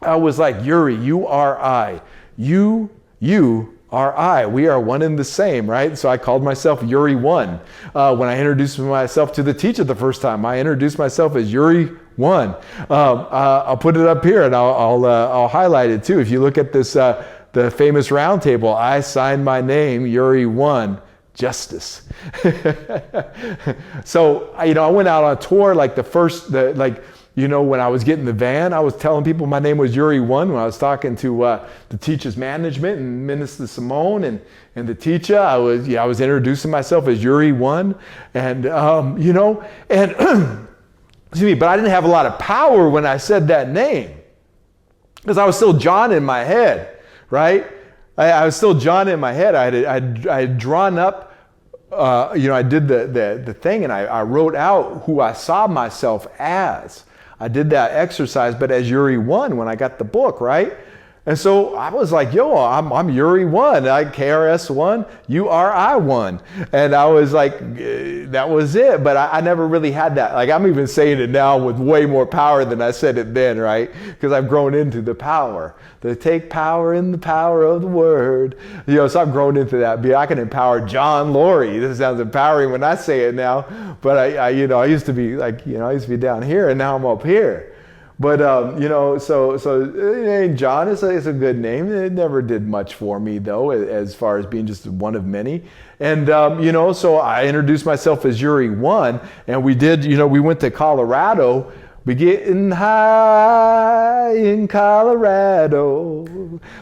I was like, Uri, U-R-I, U-R-I, we are one and the same, right? So I called myself Uri 1. When I introduced myself to the teacher the first time, I introduced myself as Uri 1. I'll put it up here and I'll highlight it too. If you look at this, the famous round table, I signed my name, Uri 1, Justice. So, I went out on tour like when I was getting the van, I was telling people my name was Uri 1 when I was talking to the teacher's management and Minista Simone and the teacher. I was introducing myself as Uri 1 and, excuse me, but I didn't have a lot of power when I said that name because I was still John in my head. Right? I was still John in my head. I had drawn up, I did the thing and I wrote out who I saw myself as. I did that exercise, but as Uri 1 when I got the book, right? And so I was like, yo, I'm Uri 1, KRS 1, URI 1. And I was like, that was it. But I never really had that. Like, I'm even saying it now with way more power than I said it then, right? Because I've grown into the power. To take power in the power of the word. So I've grown into that. I can empower John Laurie. This sounds empowering when I say it now. But I used to be like, I used to be down here and now I'm up here. But, so John is a good name. It never did much for me, though, as far as being just one of many. And, so I introduced myself as Uri 1, and we did, we went to Colorado. We getting high in Colorado.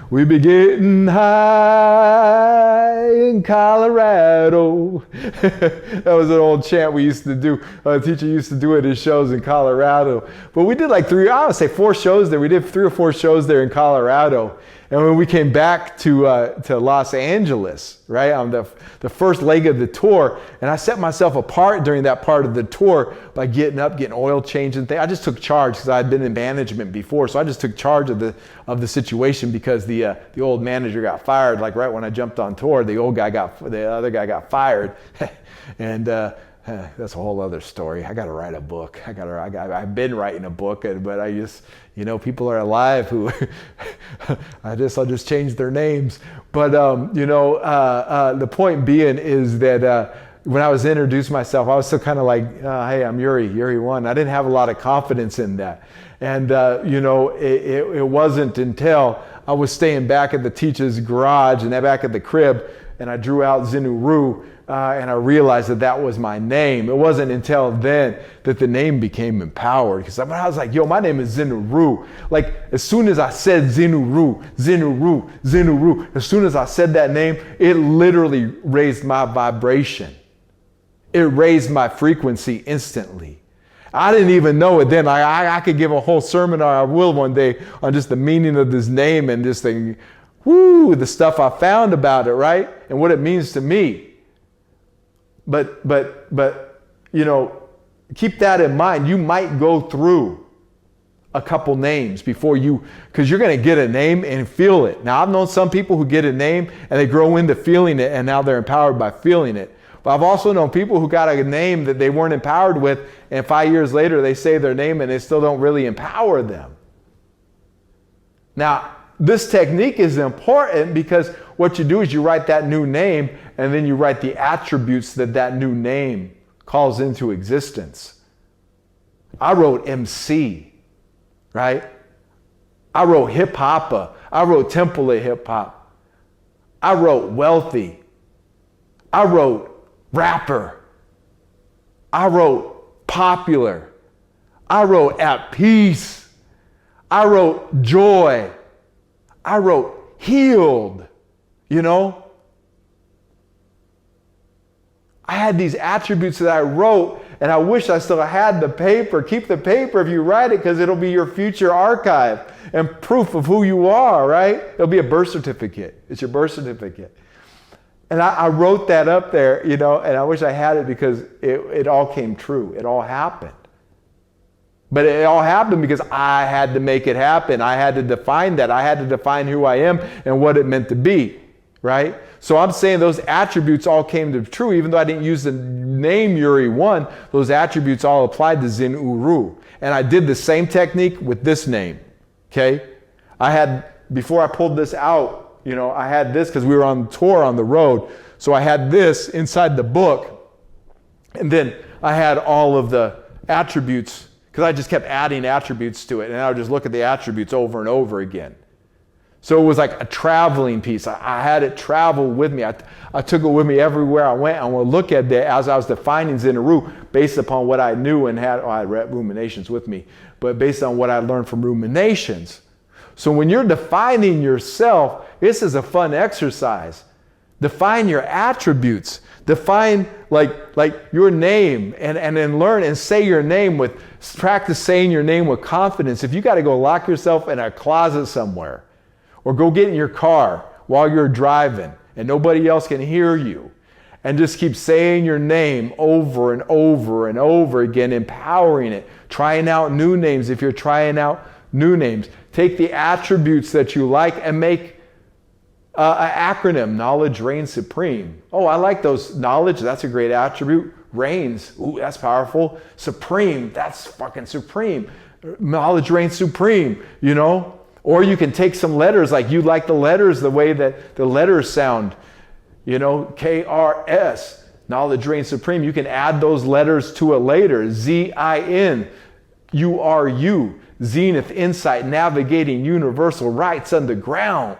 We be getting high in Colorado. That was an old chant we used to do. A teacher used to do at his shows in Colorado. But we did like 4 shows there. We did 3 or 4 shows there in Colorado. And when we came back to Los Angeles, right, on the first leg of the tour, and I set myself apart during that part of the tour by getting up, getting oil changed and things. I just took charge because I had been in management before, so I just took charge of the situation because the old manager got fired. Like right when I jumped on tour, the other guy got fired, and that's a whole other story. I got to write a book. I've been writing a book, but I just, people are alive who I'll just change their names. But, the point being is that when I was introducing myself, I was still kind of like, hey, I'm Uri 1. I didn't have a lot of confidence in that. And, it wasn't until I was staying back at the teacher's garage and back at the crib, and I drew out Zin Uru, and I realized that was my name. It wasn't until then that the name became empowered. Because I was like, yo, my name is Zin Uru. Like, as soon as I said Zin Uru, as soon as I said that name, it literally raised my vibration. It raised my frequency instantly. I didn't even know it then. I could give a whole sermon, or I will one day, on just the meaning of this name and this thing. Woo, the stuff I found about it, right? And what it means to me. But keep that in mind. You might go through a couple names before because you're going to get a name and feel it. Now, I've known some people who get a name and they grow into feeling it, and now they're empowered by feeling it. But I've also known people who got a name that they weren't empowered with, and 5 years later they say their name and they still don't really empower them. Now, this technique is important because what you do is you write that new name, and then you write the attributes that new name calls into existence. I wrote MC, right? I wrote hip-hopper. I wrote temple of hip-hop. I wrote wealthy. I wrote rapper. I wrote popular. I wrote at peace. I wrote joy. I wrote healed, you know? I had these attributes that I wrote, and I wish I still had the paper. Keep the paper if you write it, because it'll be your future archive and proof of who you are, right? It'll be a birth certificate. It's your birth certificate. And I wrote that up there, you know, and I wish I had it because it all came true. It all happened. But it all happened because I had to make it happen. I had to define that. I had to define who I am and what it meant to be, right? So I'm saying those attributes all came to true, even though I didn't use the name Uri 1, those attributes all applied to Zin Uru. And I did the same technique with this name, okay? Before I pulled this out, you know, I had this because we were on tour on the road. So I had this inside the book. And then I had all of the attributes, because I just kept adding attributes to it. And I would just look at the attributes over and over again. So it was like a traveling piece. I had it travel with me. I took it with me everywhere I went. I want to look at that as I was defining Zin Uru based upon what I knew and had. I read ruminations with me, but based on what I learned from ruminations. So when you're defining yourself, this is a fun exercise. Define your attributes. Define like your name, and then learn and say your name practice saying your name with confidence. If you got to go lock yourself in a closet somewhere, or go get in your car while you're driving and nobody else can hear you, and just keep saying your name over and over and over again, empowering it, trying out new names if you're trying out new names. Take the attributes that you like and make an acronym. Knowledge reigns supreme. Oh, I like those. Knowledge, that's a great attribute. Reigns, ooh, that's powerful. Supreme, that's fucking supreme. Knowledge reigns supreme, you know? Or you can take some letters, like you like the letters the way that the letters sound, you know, KRS, knowledge reigns supreme. You can add those letters to it later. ZIN, URU, zenith, insight, navigating universal rights underground.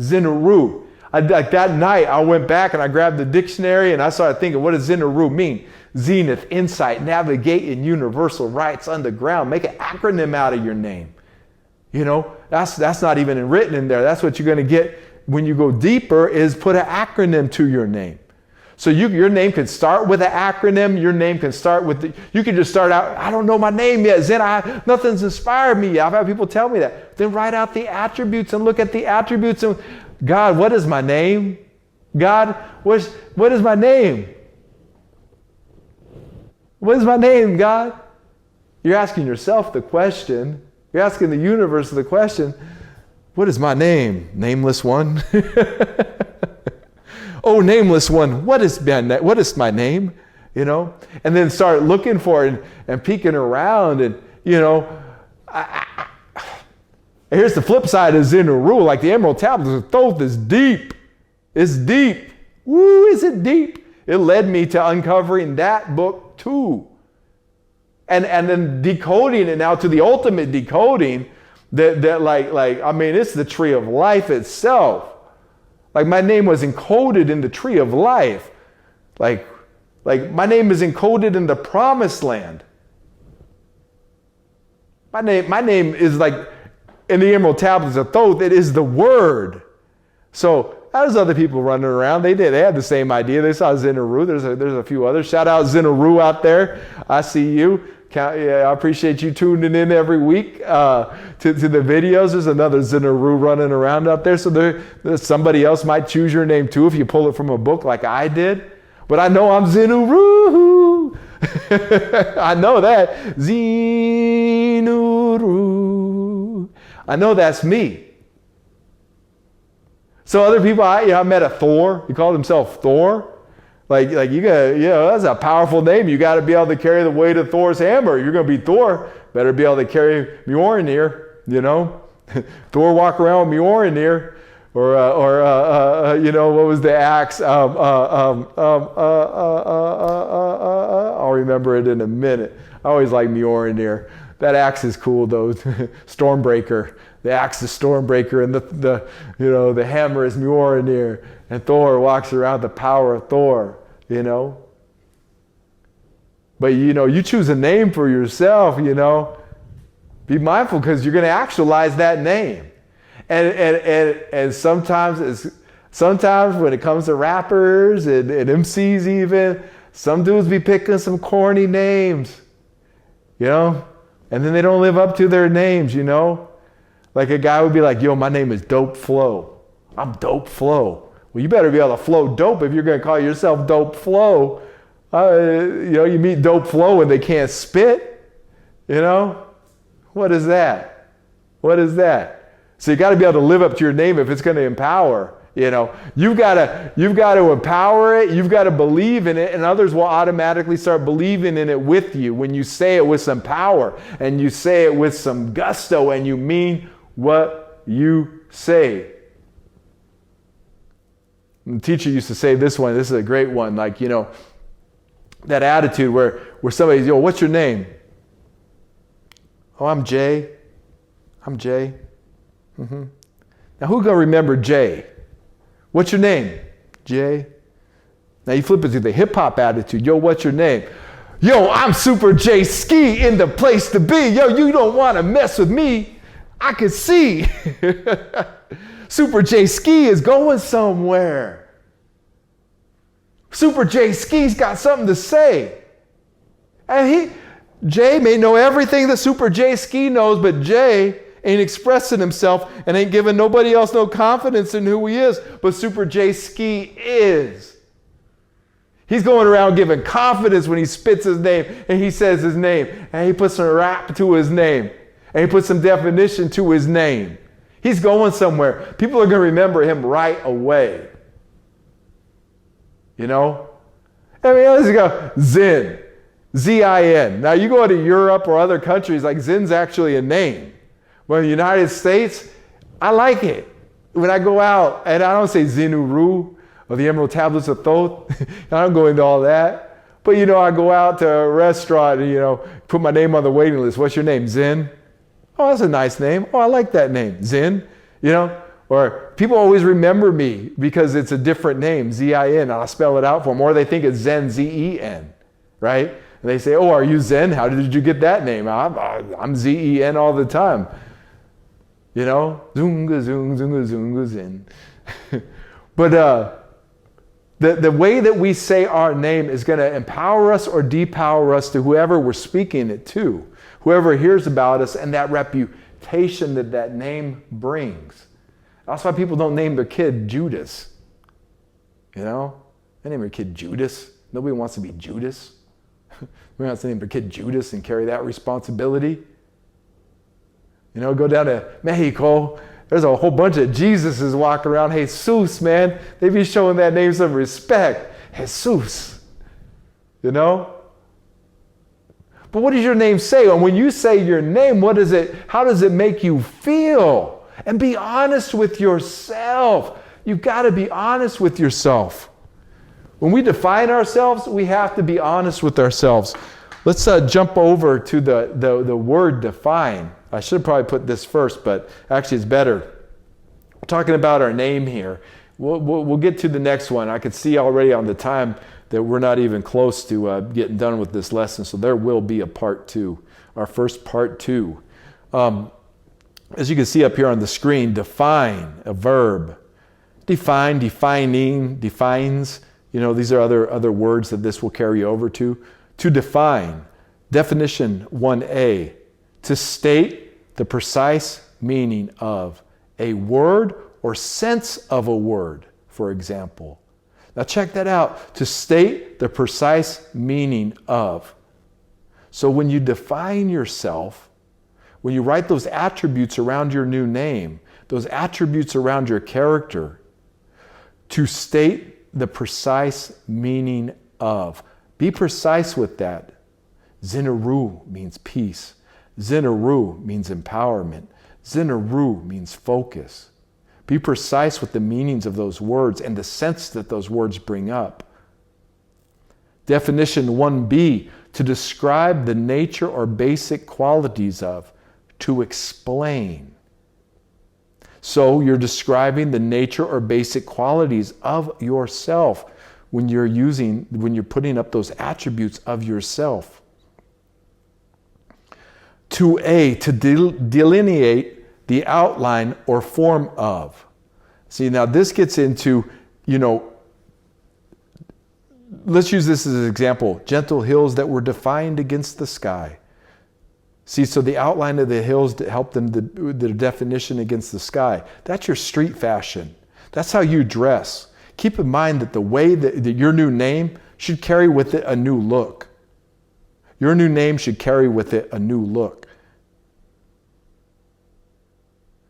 Zin Uru. Like that night, I went back and I grabbed the dictionary and I started thinking, what does Zin Uru mean? Zenith, insight, navigating universal rights underground. Make an acronym out of your name. You know, that's not even written in there. That's what you're going to get when you go deeper, is put an acronym to your name. So your name can start with an acronym. Your name can start with you can just start out, I don't know my name yet. Zin, nothing's inspired me yet. I've had people tell me that. Then write out the attributes and look at the attributes and, God, what is my name? God, what is my name? What is my name, God? You're asking yourself the question. You're asking the universe the question, what is my name? Nameless one? Oh, nameless one, what is my name? You know? And then start looking for it and peeking around, and, you know, here's the flip side of Zin Uru, like the Emerald Tablets, the Thoth is deep. It's deep. Woo, is it deep? It led me to uncovering that book too. And then decoding it now to the ultimate decoding that like I mean, it's the tree of life itself. Like my name was encoded in the tree of life. Like my name is encoded in the promised land. My name is like in the Emerald Tablets of Thoth, it is the word. So there's other people running around. They had the same idea. They saw Zin Uru. There's a few others. Shout out Zin Uru out there. I see you. I appreciate you tuning in every week to the videos. There's another Zin Uru running around out there. So somebody else might choose your name too if you pull it from a book like I did. But I know I'm Zin Uru. I know that. Zin Uru. Uru. I know that's me. So other people, I met a Thor. He called himself Thor. Like you got, that's a powerful name. You got to be able to carry the weight of Thor's hammer. You're going to be Thor. Better be able to carry Mjolnir, Thor walk around with Mjolnir. Or what was the axe? I'll remember it in a minute. I always like Mjolnir. That axe is cool though. Stormbreaker. The axe is Stormbreaker, and the hammer is Mjolnir. And Thor walks around the power of Thor. But you choose a name for yourself. Be mindful because you're going to actualize that name. And sometimes when it comes to rappers and MCs even, some dudes be picking some corny names, and then they don't live up to their names, Like a guy would be like, yo, my name is Dope Flow. I'm Dope Flow. Well, you better be able to flow dope if you're going to call yourself Dope Flow. You meet Dope Flow and they can't spit, What is that? What is that? So you got to be able to live up to your name if it's going to empower. You've got to empower it. You've got to believe in it, and others will automatically start believing in it with you when you say it with some power and you say it with some gusto and you mean what you say. And the teacher used to say this one. This is a great one. Like that attitude where somebody's, what's your name? Oh, I'm Jay. I'm Jay. Mm-hmm. Now, who's going to remember Jay? What's your name? Jay. Now, you flip it to the hip-hop attitude. Yo, what's your name? Yo, I'm Super J Ski in the place to be. Yo, you don't want to mess with me. I can see. Super J Ski is going somewhere. Super J Ski's got something to say. And Jay may know everything that Super J Ski knows, but Jay ain't expressing himself and ain't giving nobody else no confidence in who he is. But Super J Ski is. He's going around giving confidence when he spits his name and he says his name. And he puts some rap to his name. And he puts some definition to his name. He's going somewhere. People are going to remember him right away. Let's go. Zin. Z-I-N. Now you go to Europe or other countries, like Zin's actually a name. Well, in the United States, I like it. When I go out, and I don't say Zin Uru or the Emerald Tablets of Thoth. I don't go into all that. But, I go out to a restaurant and, put my name on the waiting list. What's your name? Zin? Oh, that's a nice name. Oh, I like that name. Zin, Or people always remember me because it's a different name, Z-I-N. And I'll spell it out for them. Or they think it's Zen, Z-E-N, right? And they say, oh, are you Zen? How did you get that name? I'm Z-E-N all the time. Zunga, zung, zunga, zunga, Zen. But the way that we say our name is going to empower us or depower us to whoever we're speaking it to, whoever hears about us, and that reputation that name brings. That's why people don't name their kid Judas. They name their kid Judas. Nobody wants to be Judas. Nobody wants to name their kid Judas and carry that responsibility. Go down to Mexico. There's a whole bunch of Jesuses walking around. Jesus, man. They be showing that name some respect. Jesus. But what does your name say? And when you say your name, how does it make you feel? And be honest with yourself. You've got to be honest with yourself. When we define ourselves, we have to be honest with ourselves. Let's jump over to the word define. I should have probably put this first, but actually it's better. We're talking about our name here. We'll get to the next one. I can see already on the time that we're not even close to getting done with this lesson, so there will be a part 2, our first part 2. As you can see up here on the screen, define, a verb. Define, defining, defines. These are other words that this will carry over to. To define, definition 1A, to state the precise meaning of a word or sense of a word, for example. Now check that out, to state the precise meaning of. So when you define yourself, when you write those attributes around your new name, those attributes around your character, to state the precise meaning of. Be precise with that. Zin Uru means peace. Zin Uru means empowerment. Zin Uru means focus. Be precise with the meanings of those words and the sense that those words bring up. Definition 1b, to describe the nature or basic qualities of, to explain. So you're describing the nature or basic qualities of yourself when you're putting up those attributes of yourself. 2a, to delineate the outline or form of. See, now this gets into, let's use this as an example. Gentle hills that were defined against the sky. See, so the outline of the hills to help them, the definition against the sky. That's your street fashion. That's how you dress. Keep in mind that the way that your new name should carry with it a new look. Your new name should carry with it a new look.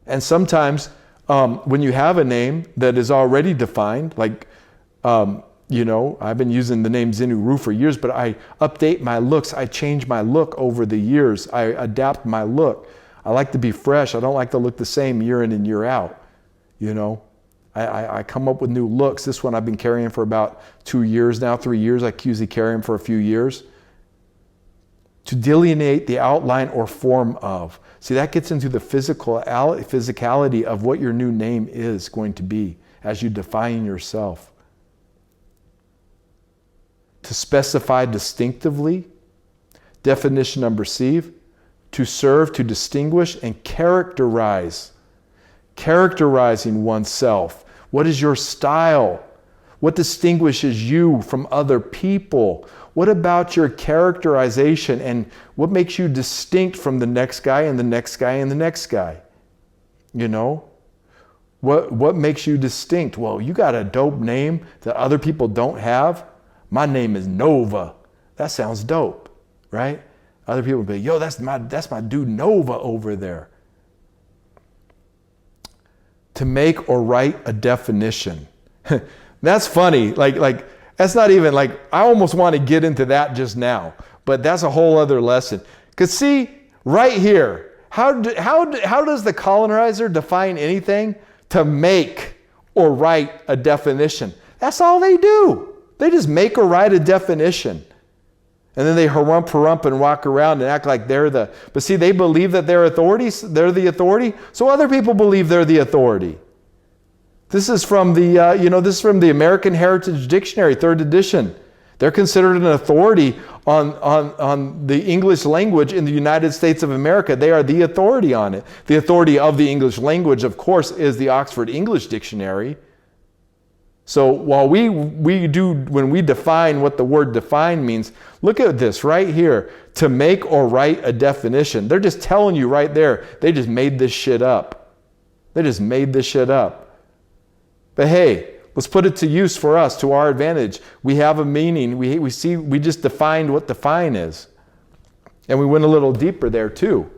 And sometimes when you have a name that is already defined, like, I've been using the name Zin Uru for years, but I update my looks. I change my look over the years. I adapt my look. I like to be fresh. I don't like to look the same year in and year out. I come up with new looks. This one I've been carrying for about 2 years now, 3 years. I usually carry them for a few years. To delineate the outline or form of. See, that gets into the physicality of what your new name is going to be as you define yourself. To specify distinctively. Definition number C, to serve, to distinguish, and characterize. Characterizing oneself. What is your style? What distinguishes you from other people? What about your characterization and what makes you distinct from the next guy and the next guy and the next guy? What makes you distinct? Well, you got a dope name that other people don't have. My name is Nova. That sounds dope, right? Other people will be, yo, that's my dude Nova over there. To make or write a definition. That's funny. Like that's not even like, I almost want to get into that just now, but that's a whole other lesson. Because see, right here, how does the colonizer define anything? To make or write a definition. That's all they do. They just make or write a definition. And then they harump and walk around and act like but see, they believe that they're the authority, so other people believe they're the authority. This is from the American Heritage Dictionary, 3rd edition. They're considered an authority on the English language in the United States of America. They are the authority on it. The authority of the English language, of course, is the Oxford English Dictionary. So while when we define what the word define means, look at this right here. To make or write a definition. They're just telling you right there, they just made this shit up. They just made this shit up. But hey, let's put it to use for us, to our advantage. We have a meaning. We just defined what define is. And we went a little deeper there too.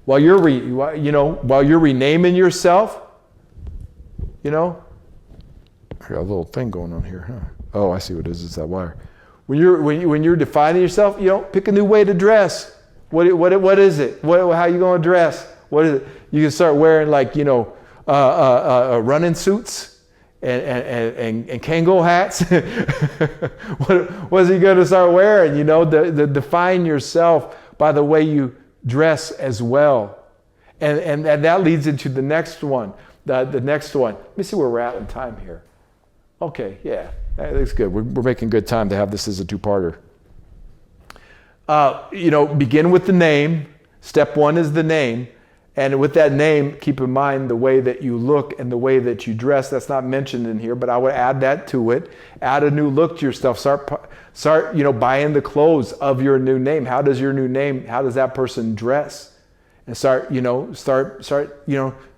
While you're renaming yourself, I got a little thing going on here, huh? Oh, I see what it is. It's that wire. When you're defining yourself, pick a new way to dress. What is it? How you going to dress? What is it? You can start wearing running suits and Kangol hats. What is he going to start wearing? Define yourself by the way you dress as well. And that leads into the next one. The next one. Let me see where we're at in time here. Okay, yeah, that looks good. We're making good time to have this as a two-parter. Begin with the name. Step 1 is the name. And with that name, keep in mind the way that you look and the way that you dress. That's not mentioned in here, but I would add that to it. Add a new look to your stuff. Start buying the clothes of your new name. How does that person dress? and start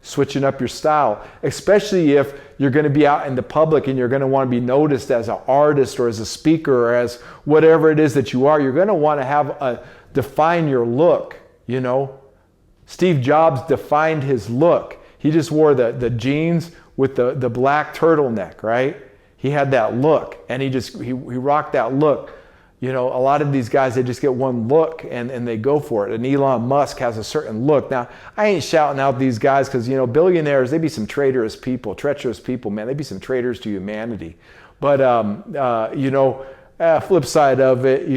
switching up your style, especially if you're going to be out in the public and you're going to want to be noticed as an artist or as a speaker or as whatever it is that you are. You're going to want to define your look. Steve Jobs defined his look. He just wore the jeans with the black turtleneck, right? He had that look, and he rocked that look. A lot of these guys, they just get one look and they go for it. And Elon Musk has a certain look. Now, I ain't shouting out these guys because, billionaires, they be some treacherous people, man. They be some traitors to humanity. But, flip side of it,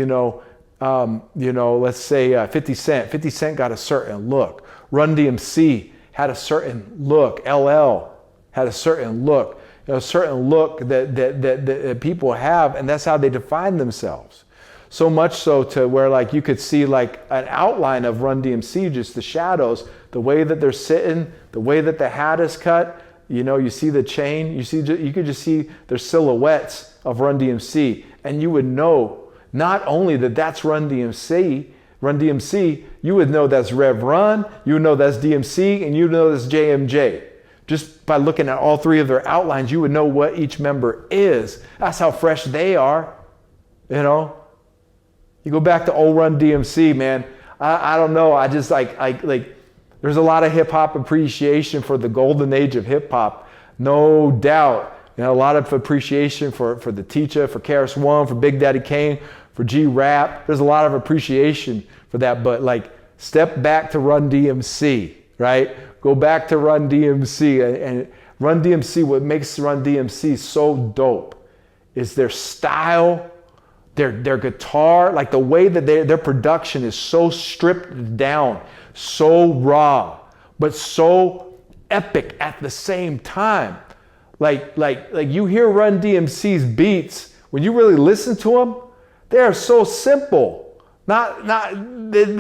let's say 50 Cent. 50 Cent got a certain look. Run DMC had a certain look. LL had a certain look. A certain look that people have, and that's how they define themselves. So much so to where like you could see like an outline of Run DMC, just the shadows, the way that they're sitting, the way that the hat is cut. You see the chain. You could just see their silhouettes of Run DMC, and you would know not only that that's Run DMC, you would know that's Rev Run, you would know that's DMC, and you would know that's JMJ. Just by looking at all three of their outlines, you would know what each member is. That's how fresh they are. You go back to old Run DMC, man. I don't know. I just like there's a lot of hip hop appreciation for the golden age of hip hop, no doubt. A lot of appreciation for the Teacher, for KRS One, for Big Daddy Kane, for G-Rap. There's a lot of appreciation for that. But like, step back to Run DMC, right? Go back to Run DMC. And Run DMC, what makes Run DMC so dope is their style, their guitar, like the way that their production is so stripped down, so raw, but so epic at the same time. Like you hear Run DMC's beats, when you really listen to them, they are so simple. They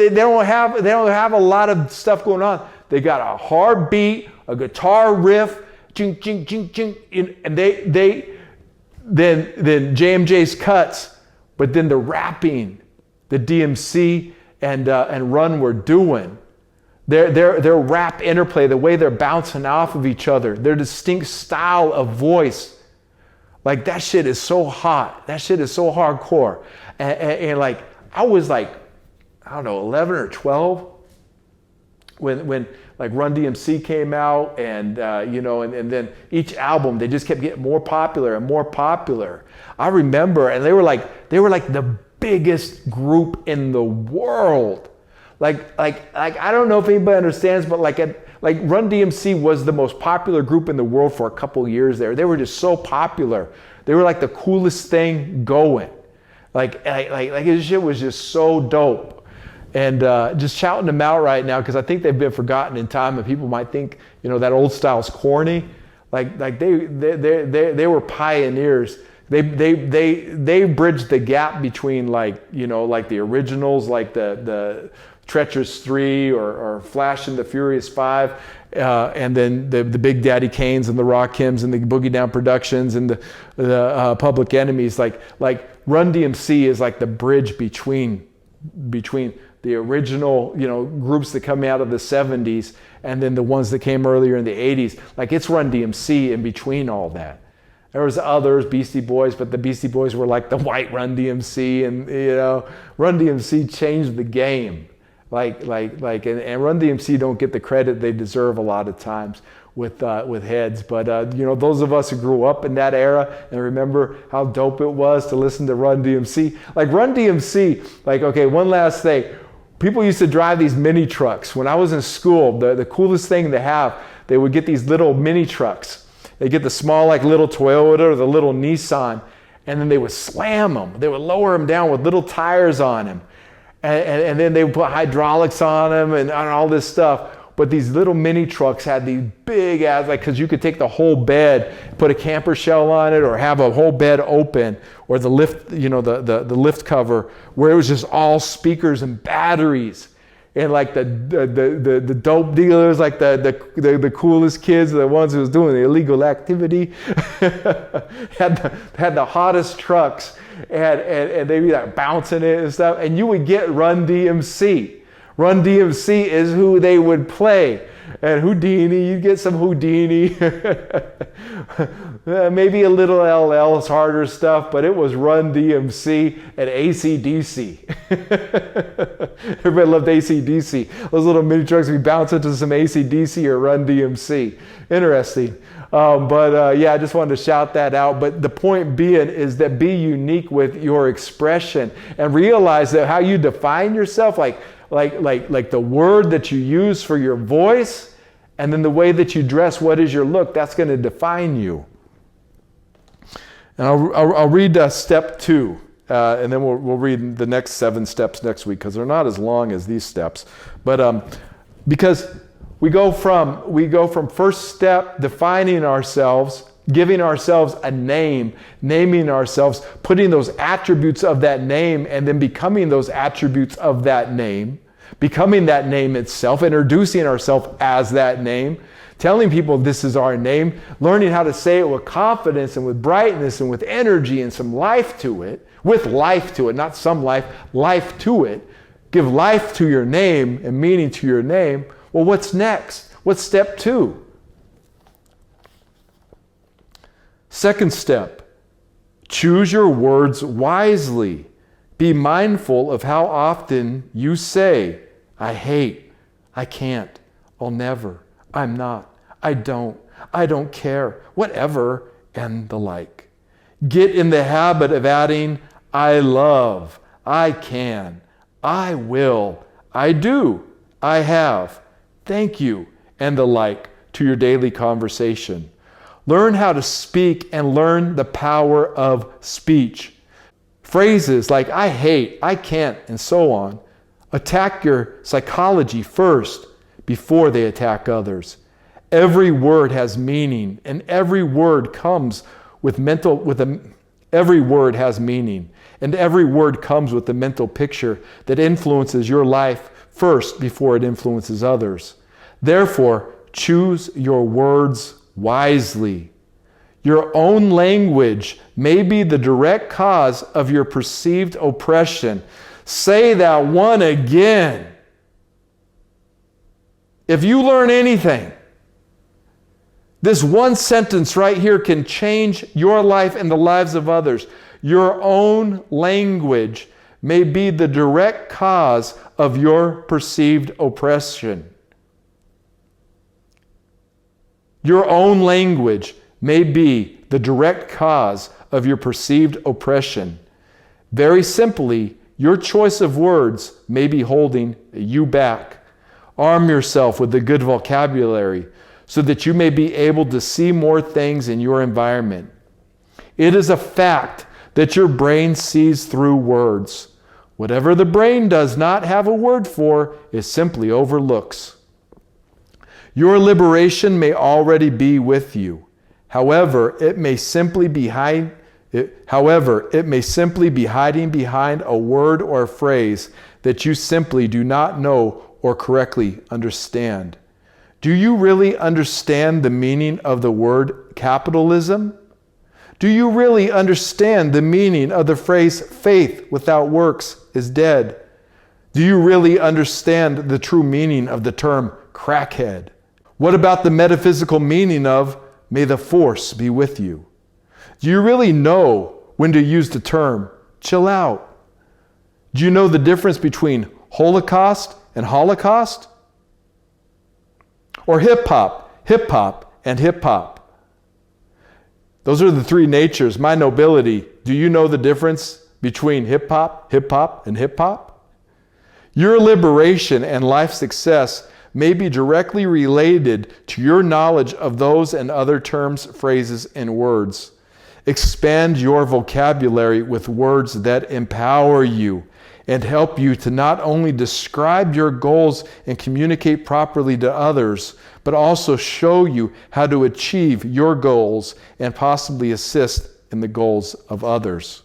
don't have a lot of stuff going on. They got a hard beat, a guitar riff, ching ching ching ching, and then JMJ's cuts, but then the rapping, the DMC and Run were doing, their rap interplay, the way they're bouncing off of each other, their distinct style of voice, like that shit is so hot. That shit is so hardcore. And like I was like, I don't know, 11 or 12 when like Run DMC came out, and and then each album they just kept getting more popular and more popular. I remember, and they were like the biggest group in the world. Like I don't know if anybody understands, but like Run DMC was the most popular group in the world for a couple years there. They were just so popular. They were like the coolest thing going. Like his shit was just so dope. And just shouting them out right now because I think they've been forgotten in time, and people might think that old style's corny. Like they were pioneers. They bridged the gap between like the originals, like the Treacherous 3 or Flash and the Furious 5, and then the Big Daddy Kanes and the Rakims and the Boogie Down Productions and the Public Enemies. Like Run DMC is like the bridge between the original groups that come out of the 70s and then the ones that came earlier in the 80s. Like it's Run DMC in between all that. There was others, Beastie Boys, but the Beastie Boys were like the white Run DMC, and Run DMC changed the game. And Run DMC don't get the credit they deserve a lot of times with heads. But those of us who grew up in that era and remember how dope it was to listen to Run DMC. Like Run DMC, one last thing. People used to drive these mini trucks. When I was in school, the coolest thing to have, they would get these little mini trucks. They get the small like little Toyota or the little Nissan, and then they would slam them. They would lower them down with little tires on them. And then they would put hydraulics on them and all this stuff. But these little mini trucks had these big ass, because you could take the whole bed, put a camper shell on it, or have a whole bed open, or the lift, the lift cover, where it was just all speakers and batteries. And like the dope dealers, like the coolest kids, the ones who was doing the illegal activity, had the hottest trucks, and they'd be like bouncing it and stuff. And you would get Run DMC. Run DMC is who they would play. And Houdini, you get some Houdini. Maybe a little LL is harder stuff, but it was Run DMC and AC/DC. Everybody loved AC/DC. Those little mini trucks, we bounce into some AC/DC or Run DMC. Interesting. I just wanted to shout that out. But the point being is that be unique with your expression and realize that how you define yourself, like the word that you use for your voice, and then the way that you dress, what is your look, that's going to define you. And I'll read step 2, and then we'll read the next 7 steps next week, because they're not as long as these steps. But because we go from first step, defining ourselves, giving ourselves a name, naming ourselves, putting those attributes of that name, and then becoming those attributes of that name, becoming that name itself, introducing ourselves as that name, telling people this is our name, learning how to say it with confidence and with brightness and with energy and some life to it, with life to it, not some life to it. Give life to your name and meaning to your name. Well, what's next? What's step 2? Second step, choose your words wisely. Be mindful of how often you say, I hate, I can't, I'll never, I'm not, I don't care, whatever, and the like. Get in the habit of adding, I love, I can, I will, I do, I have, thank you, and the like to your daily conversation. Learn how to speak and learn the power of speech. Phrases like I hate, I can't, and so on attack your psychology first before they attack others. Every word has meaning, and every word comes with every word has meaning, and every word comes with a mental picture that influences your life first before it influences others. Therefore, choose your words wisely. Your own language may be the direct cause of your perceived oppression. Say that one again. If you learn anything, this one sentence right here can change your life and the lives of others. Your own language may be the direct cause of your perceived oppression. Your own language may be the direct cause of your perceived oppression. Very simply, your choice of words may be holding you back. Arm yourself with a good vocabulary so that you may be able to see more things in your environment. It is a fact that your brain sees through words. Whatever the brain does not have a word for, it simply overlooks. Your liberation may already be with you. However, it may simply be hiding behind a word or a phrase that you simply do not know or correctly understand. Do you really understand the meaning of the word capitalism? Do you really understand the meaning of the phrase faith without works is dead? Do you really understand the true meaning of the term crackhead? What about the metaphysical meaning of may the force be with you? Do you really know when to use the term chill out? Do you know the difference between Holocaust and Holocaust? Or hip hop and hip hop? Those are the 3 natures. My nobility, do you know the difference between hip hop, and hip hop? Your liberation and life success may be directly related to your knowledge of those and other terms, phrases, and words. Expand your vocabulary with words that empower you and help you to not only describe your goals and communicate properly to others, but also show you how to achieve your goals and possibly assist in the goals of others.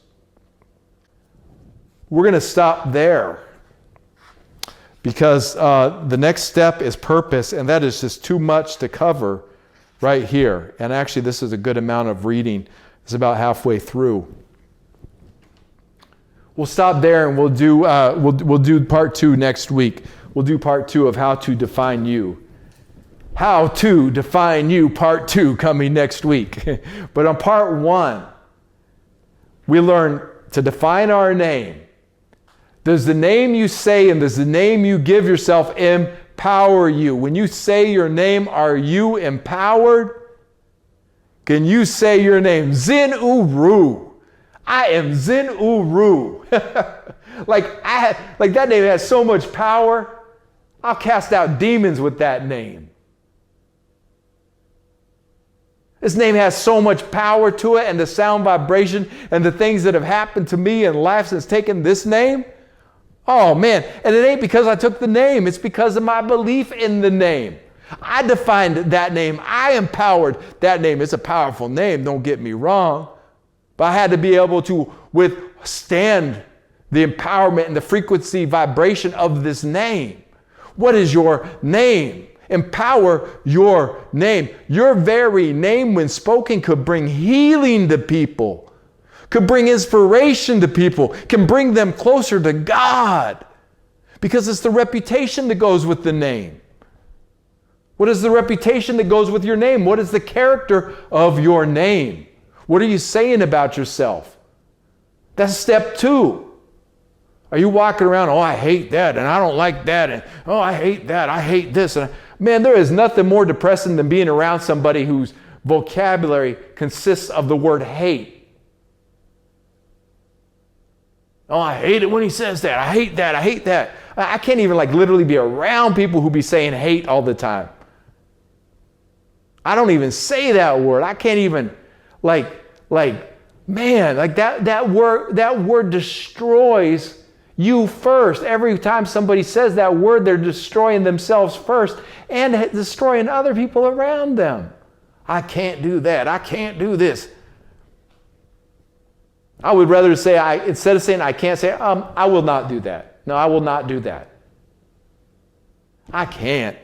We're going to stop there because the next step is purpose, and that is just too much to cover right here. And actually, this is a good amount of reading. It's about halfway through. We'll stop there, and we'll do part 2 next week. we'll do part 2 of how to define you. How to define you, part 2, coming next week. But on part 1, we learn to define our name. Does the name you say and does the name you give yourself empower you? When you say your name, are you empowered? Can you say your name? Zin Uru. I am Zin Uru. Like that name has so much power. I'll cast out demons with that name. This name has so much power to it, and the sound vibration and the things that have happened to me in life since taking this name. Oh man, and it ain't because I took the name, it's because of my belief in the name. I defined that name, I empowered that name. It's a powerful name, don't get me wrong. But I had to be able to withstand the empowerment and the frequency vibration of this name. What is your name? Empower your name. Your very name, when spoken, could bring healing to people, could bring inspiration to people, can bring them closer to God, because it's the reputation that goes with the name. What is the reputation that goes with your name? What is the character of your name? What are you saying about yourself? That's step 2. Are you walking around, oh, I hate that, and I don't like that, and oh, I hate that, I hate this. And man, there is nothing more depressing than being around somebody whose vocabulary consists of the word hate. Oh, I hate it when he says that. I hate that. I hate that. I can't even literally be around people who be saying hate all the time. I don't even say that word. I can't even man, that word destroys you first. Every time somebody says that word, they're destroying themselves first and destroying other people around them. I can't do that. I can't do this. I would rather say, instead of saying I can't, say, I will not do that. No, I will not do that. I can't.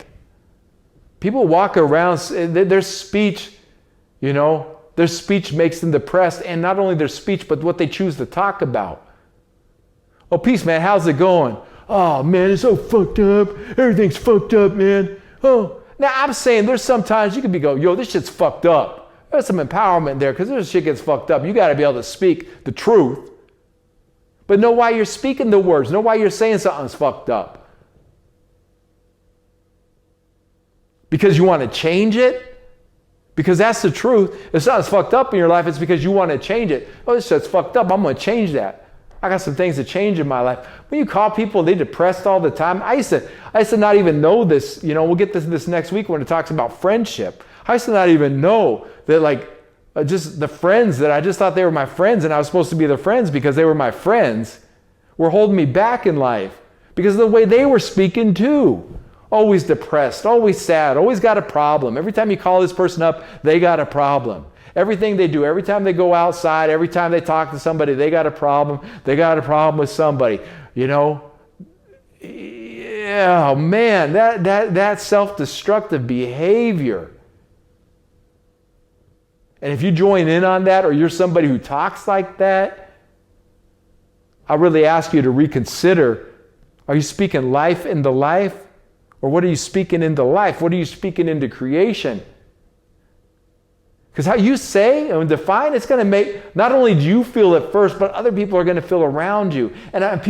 People walk around, their speech, their speech makes them depressed, and not only their speech, but what they choose to talk about. Oh, peace, man, how's it going? Oh, man, it's so fucked up. Everything's fucked up, man. Oh, now I'm saying there's sometimes you can yo, this shit's fucked up. There's some empowerment there, because this shit gets fucked up. You got to be able to speak the truth. But know why you're speaking the words. Know why you're saying something's fucked up. Because you want to change it? Because that's the truth. If something's fucked up in your life, it's because you want to change it. Oh, this shit's fucked up. I'm going to change that. I got some things to change in my life. When you call people, they depressed all the time. I used to not even know this. We'll get this next week when it talks about friendship. I used to not even know that just the friends that I just thought they were my friends and I was supposed to be their friends because they were my friends were holding me back in life because of the way they were speaking too. Always depressed, always sad, always got a problem. Every time you call this person up, they got a problem. Everything they do, every time they go outside, every time they talk to somebody, they got a problem. They got a problem with somebody, Yeah, man, that self-destructive behavior. And if you join in on that, or you're somebody who talks like that, I really ask you to reconsider. Are you speaking life into life? Or what are you speaking into life? What are you speaking into creation? Because how you say and define, it's going to make, not only do you feel it first, but other people are going to feel around you. And a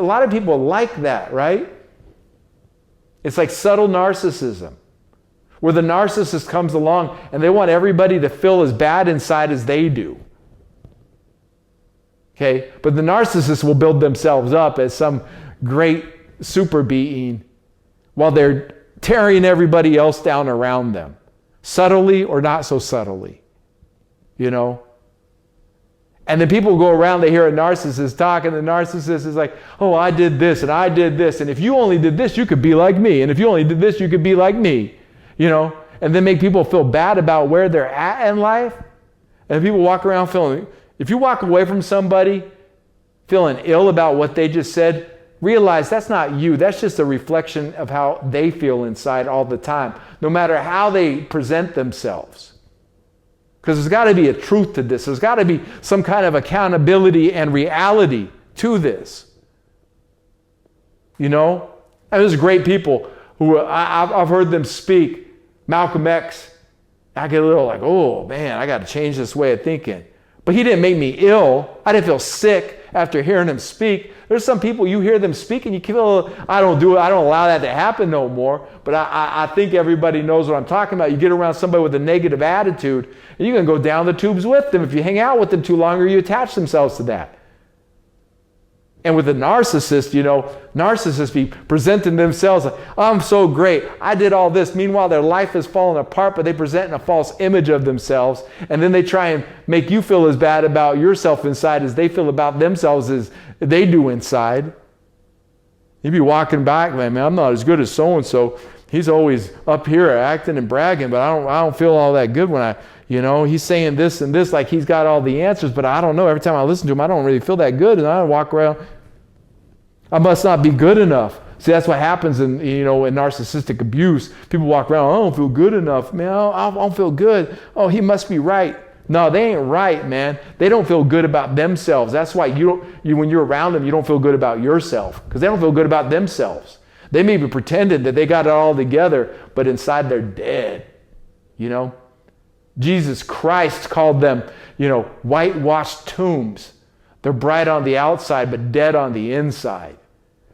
lot of people like that, right? It's like subtle narcissism, where the narcissist comes along and they want everybody to feel as bad inside as they do. Okay? But the narcissist will build themselves up as some great super being while they're tearing everybody else down around them. Subtly or not so subtly, And then people go around, they hear a narcissist talk, and the narcissist is like, oh, I did this, and I did this, and if you only did this, you could be like me, and if you only did this, you could be like me, and then make people feel bad about where they're at in life. And people walk around feeling, if you walk away from somebody feeling ill about what they just said, realize that's not you. That's just a reflection of how they feel inside all the time, no matter how they present themselves. Because there's got to be a truth to this. There's got to be some kind of accountability and reality to this. And there's great people who I've heard them speak. Malcolm X, I get a little like, oh man, I got to change this way of thinking. But he didn't make me ill. I didn't feel sick after hearing him speak. There's some people, you hear them speak and you feel, I don't do it. I don't allow that to happen no more. But I think everybody knows what I'm talking about. You get around somebody with a negative attitude and you're going to go down the tubes with them. If you hang out with them too long, or you attach themselves to that. And with a narcissist, narcissists be presenting themselves like, oh, I'm so great. I did all this. Meanwhile, their life is falling apart, but they present a false image of themselves. And then they try and make you feel as bad about yourself inside as they feel about themselves as they do inside. You'd be walking back, man, I'm not as good as so-and-so. He's always up here acting and bragging, but I don't feel all that good when he's saying this and this like he's got all the answers, but I don't know. Every time I listen to him, I don't really feel that good. And I walk around, I must not be good enough. See, that's what happens in narcissistic abuse. People walk around, I don't feel good enough. Man, I don't feel good. Oh, he must be right. No, they ain't right, man. They don't feel good about themselves. That's why when you're around them, you don't feel good about yourself, because they don't feel good about themselves. They may be pretending that they got it all together, but inside they're dead, Jesus Christ called them, whitewashed tombs. They're bright on the outside, but dead on the inside.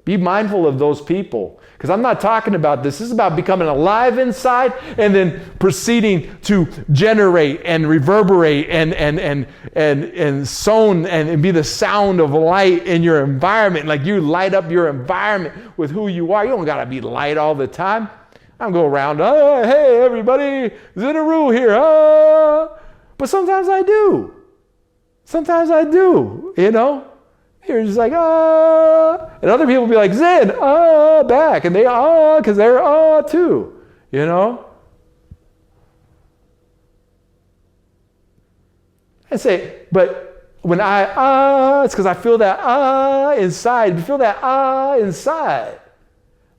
Be mindful of those people, because I'm not talking about this. This is about becoming alive inside and then proceeding to generate and reverberate and sown and be the sound of light in your environment. Like you light up your environment with who you are. You don't got to be light all the time. I don't go around, oh, hey, everybody, Zin Uru here. But sometimes I do. You're just like, and other people be like, Zin, back. And they, because they're, too, I say, but when it's because I feel that, inside. You feel that, inside.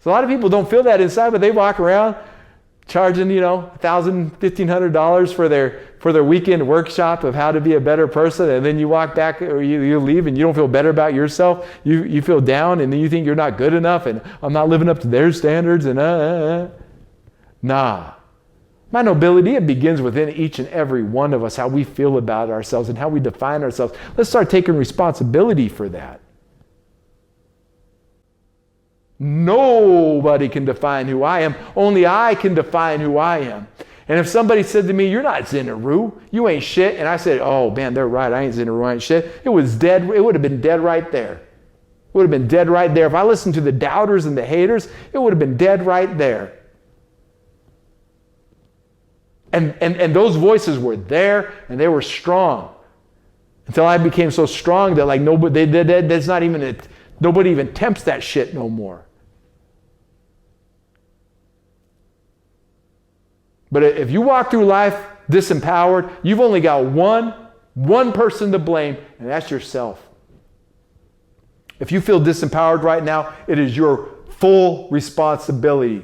So a lot of people don't feel that inside, but they walk around charging, $1,000, $1,500 for their weekend workshop of how to be a better person, and then you walk back or you leave and you don't feel better about yourself. You feel down, and then you think you're not good enough, and I'm not living up to their standards, and Nah. My nobility, it begins within each and every one of us, how we feel about ourselves and how we define ourselves. Let's start taking responsibility for that. Nobody can define who I am. Only I can define who I am. And if somebody said to me, you're not Zin Uru, you ain't shit, and I said, oh man, they're right, I ain't Zin Uru, I ain't shit, it was dead. It would have been dead right there. It would have been dead right there. If I listened to the doubters and the haters, it would have been dead right there. And those voices were there, and they were strong. Until I became so strong that like nobody even tempts that shit no more. But if you walk through life disempowered, you've only got one person to blame, and that's yourself. If you feel disempowered right now, it is your full responsibility.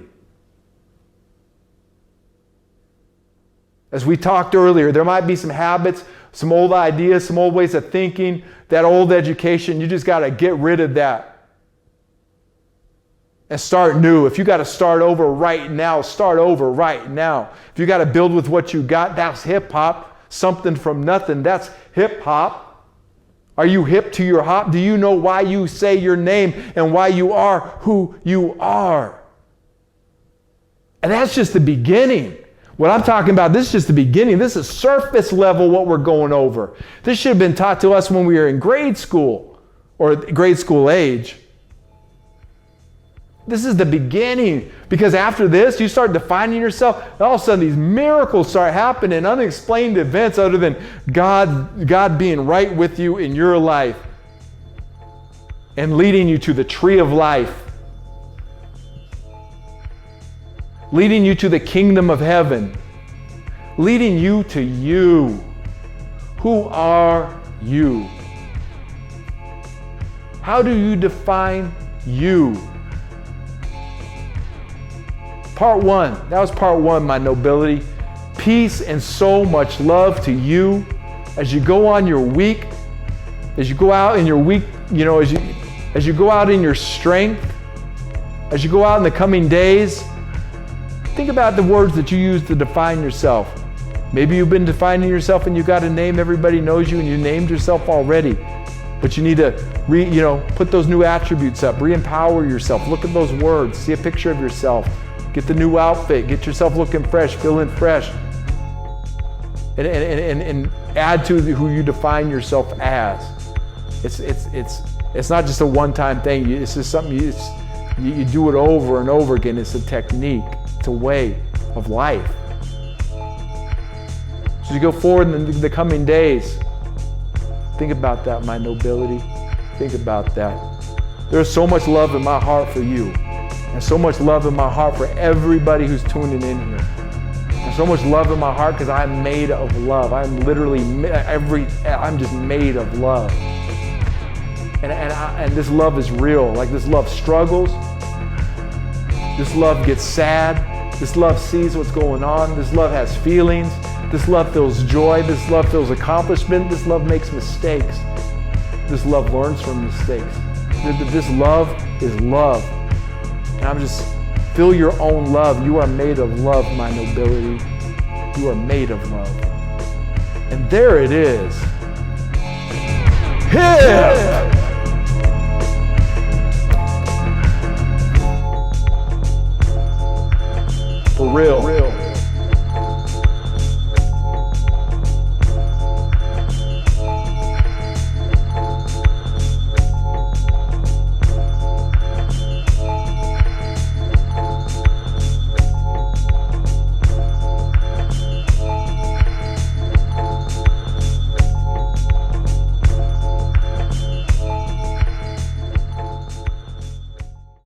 As we talked earlier, there might be some habits, some old ideas, some old ways of thinking, that old education. You just got to get rid of that and start new. If you got to start over right now, start over right now. If you got to build with what you got, that's hip hop. Something from nothing, that's hip hop. Are you hip to your hop? Do you know why you say your name and why you are who you are? And that's just the beginning. What I'm talking about, this is just the beginning. This is surface level what we're going over. This should have been taught to us when we were in grade school or grade school age. This is the beginning, because after this, you start defining yourself, and all of a sudden these miracles start happening, unexplained events other than God being right with you in your life and leading you to the tree of life, leading you to the kingdom of heaven, leading you to you. Who are you? How do you define you? Part one. That was part one, my nobility. Peace and so much love to you as you go on your week, as you go out in your week, as you go out in your strength, As you go out in the coming days, think about the words that you use to define yourself. Maybe you've been defining yourself and you got a name, everybody knows you and you named yourself already. But you need to put those new attributes up, re-empower yourself. Look at those words, see a picture of yourself. Get the new outfit, get yourself looking fresh, feeling fresh. And add to who you define yourself as. It's not just a one-time thing. It's just something you do it over and over again. It's a technique. It's a way of life. So as you go forward in the coming days, think about that, my nobility. Think about that. There's so much love in my heart for you. And so much love in my heart for everybody who's tuning in here. And so much love in my heart because I'm made of love. I'm literally, I'm just made of love. And this love is real. Like, this love struggles. This love gets sad. This love sees what's going on. This love has feelings. This love feels joy. This love feels accomplishment. This love makes mistakes. This love learns from mistakes. This love is love. And I'm just, feel your own love. You are made of love, my nobility. You are made of love. And there it is. Hip! For real.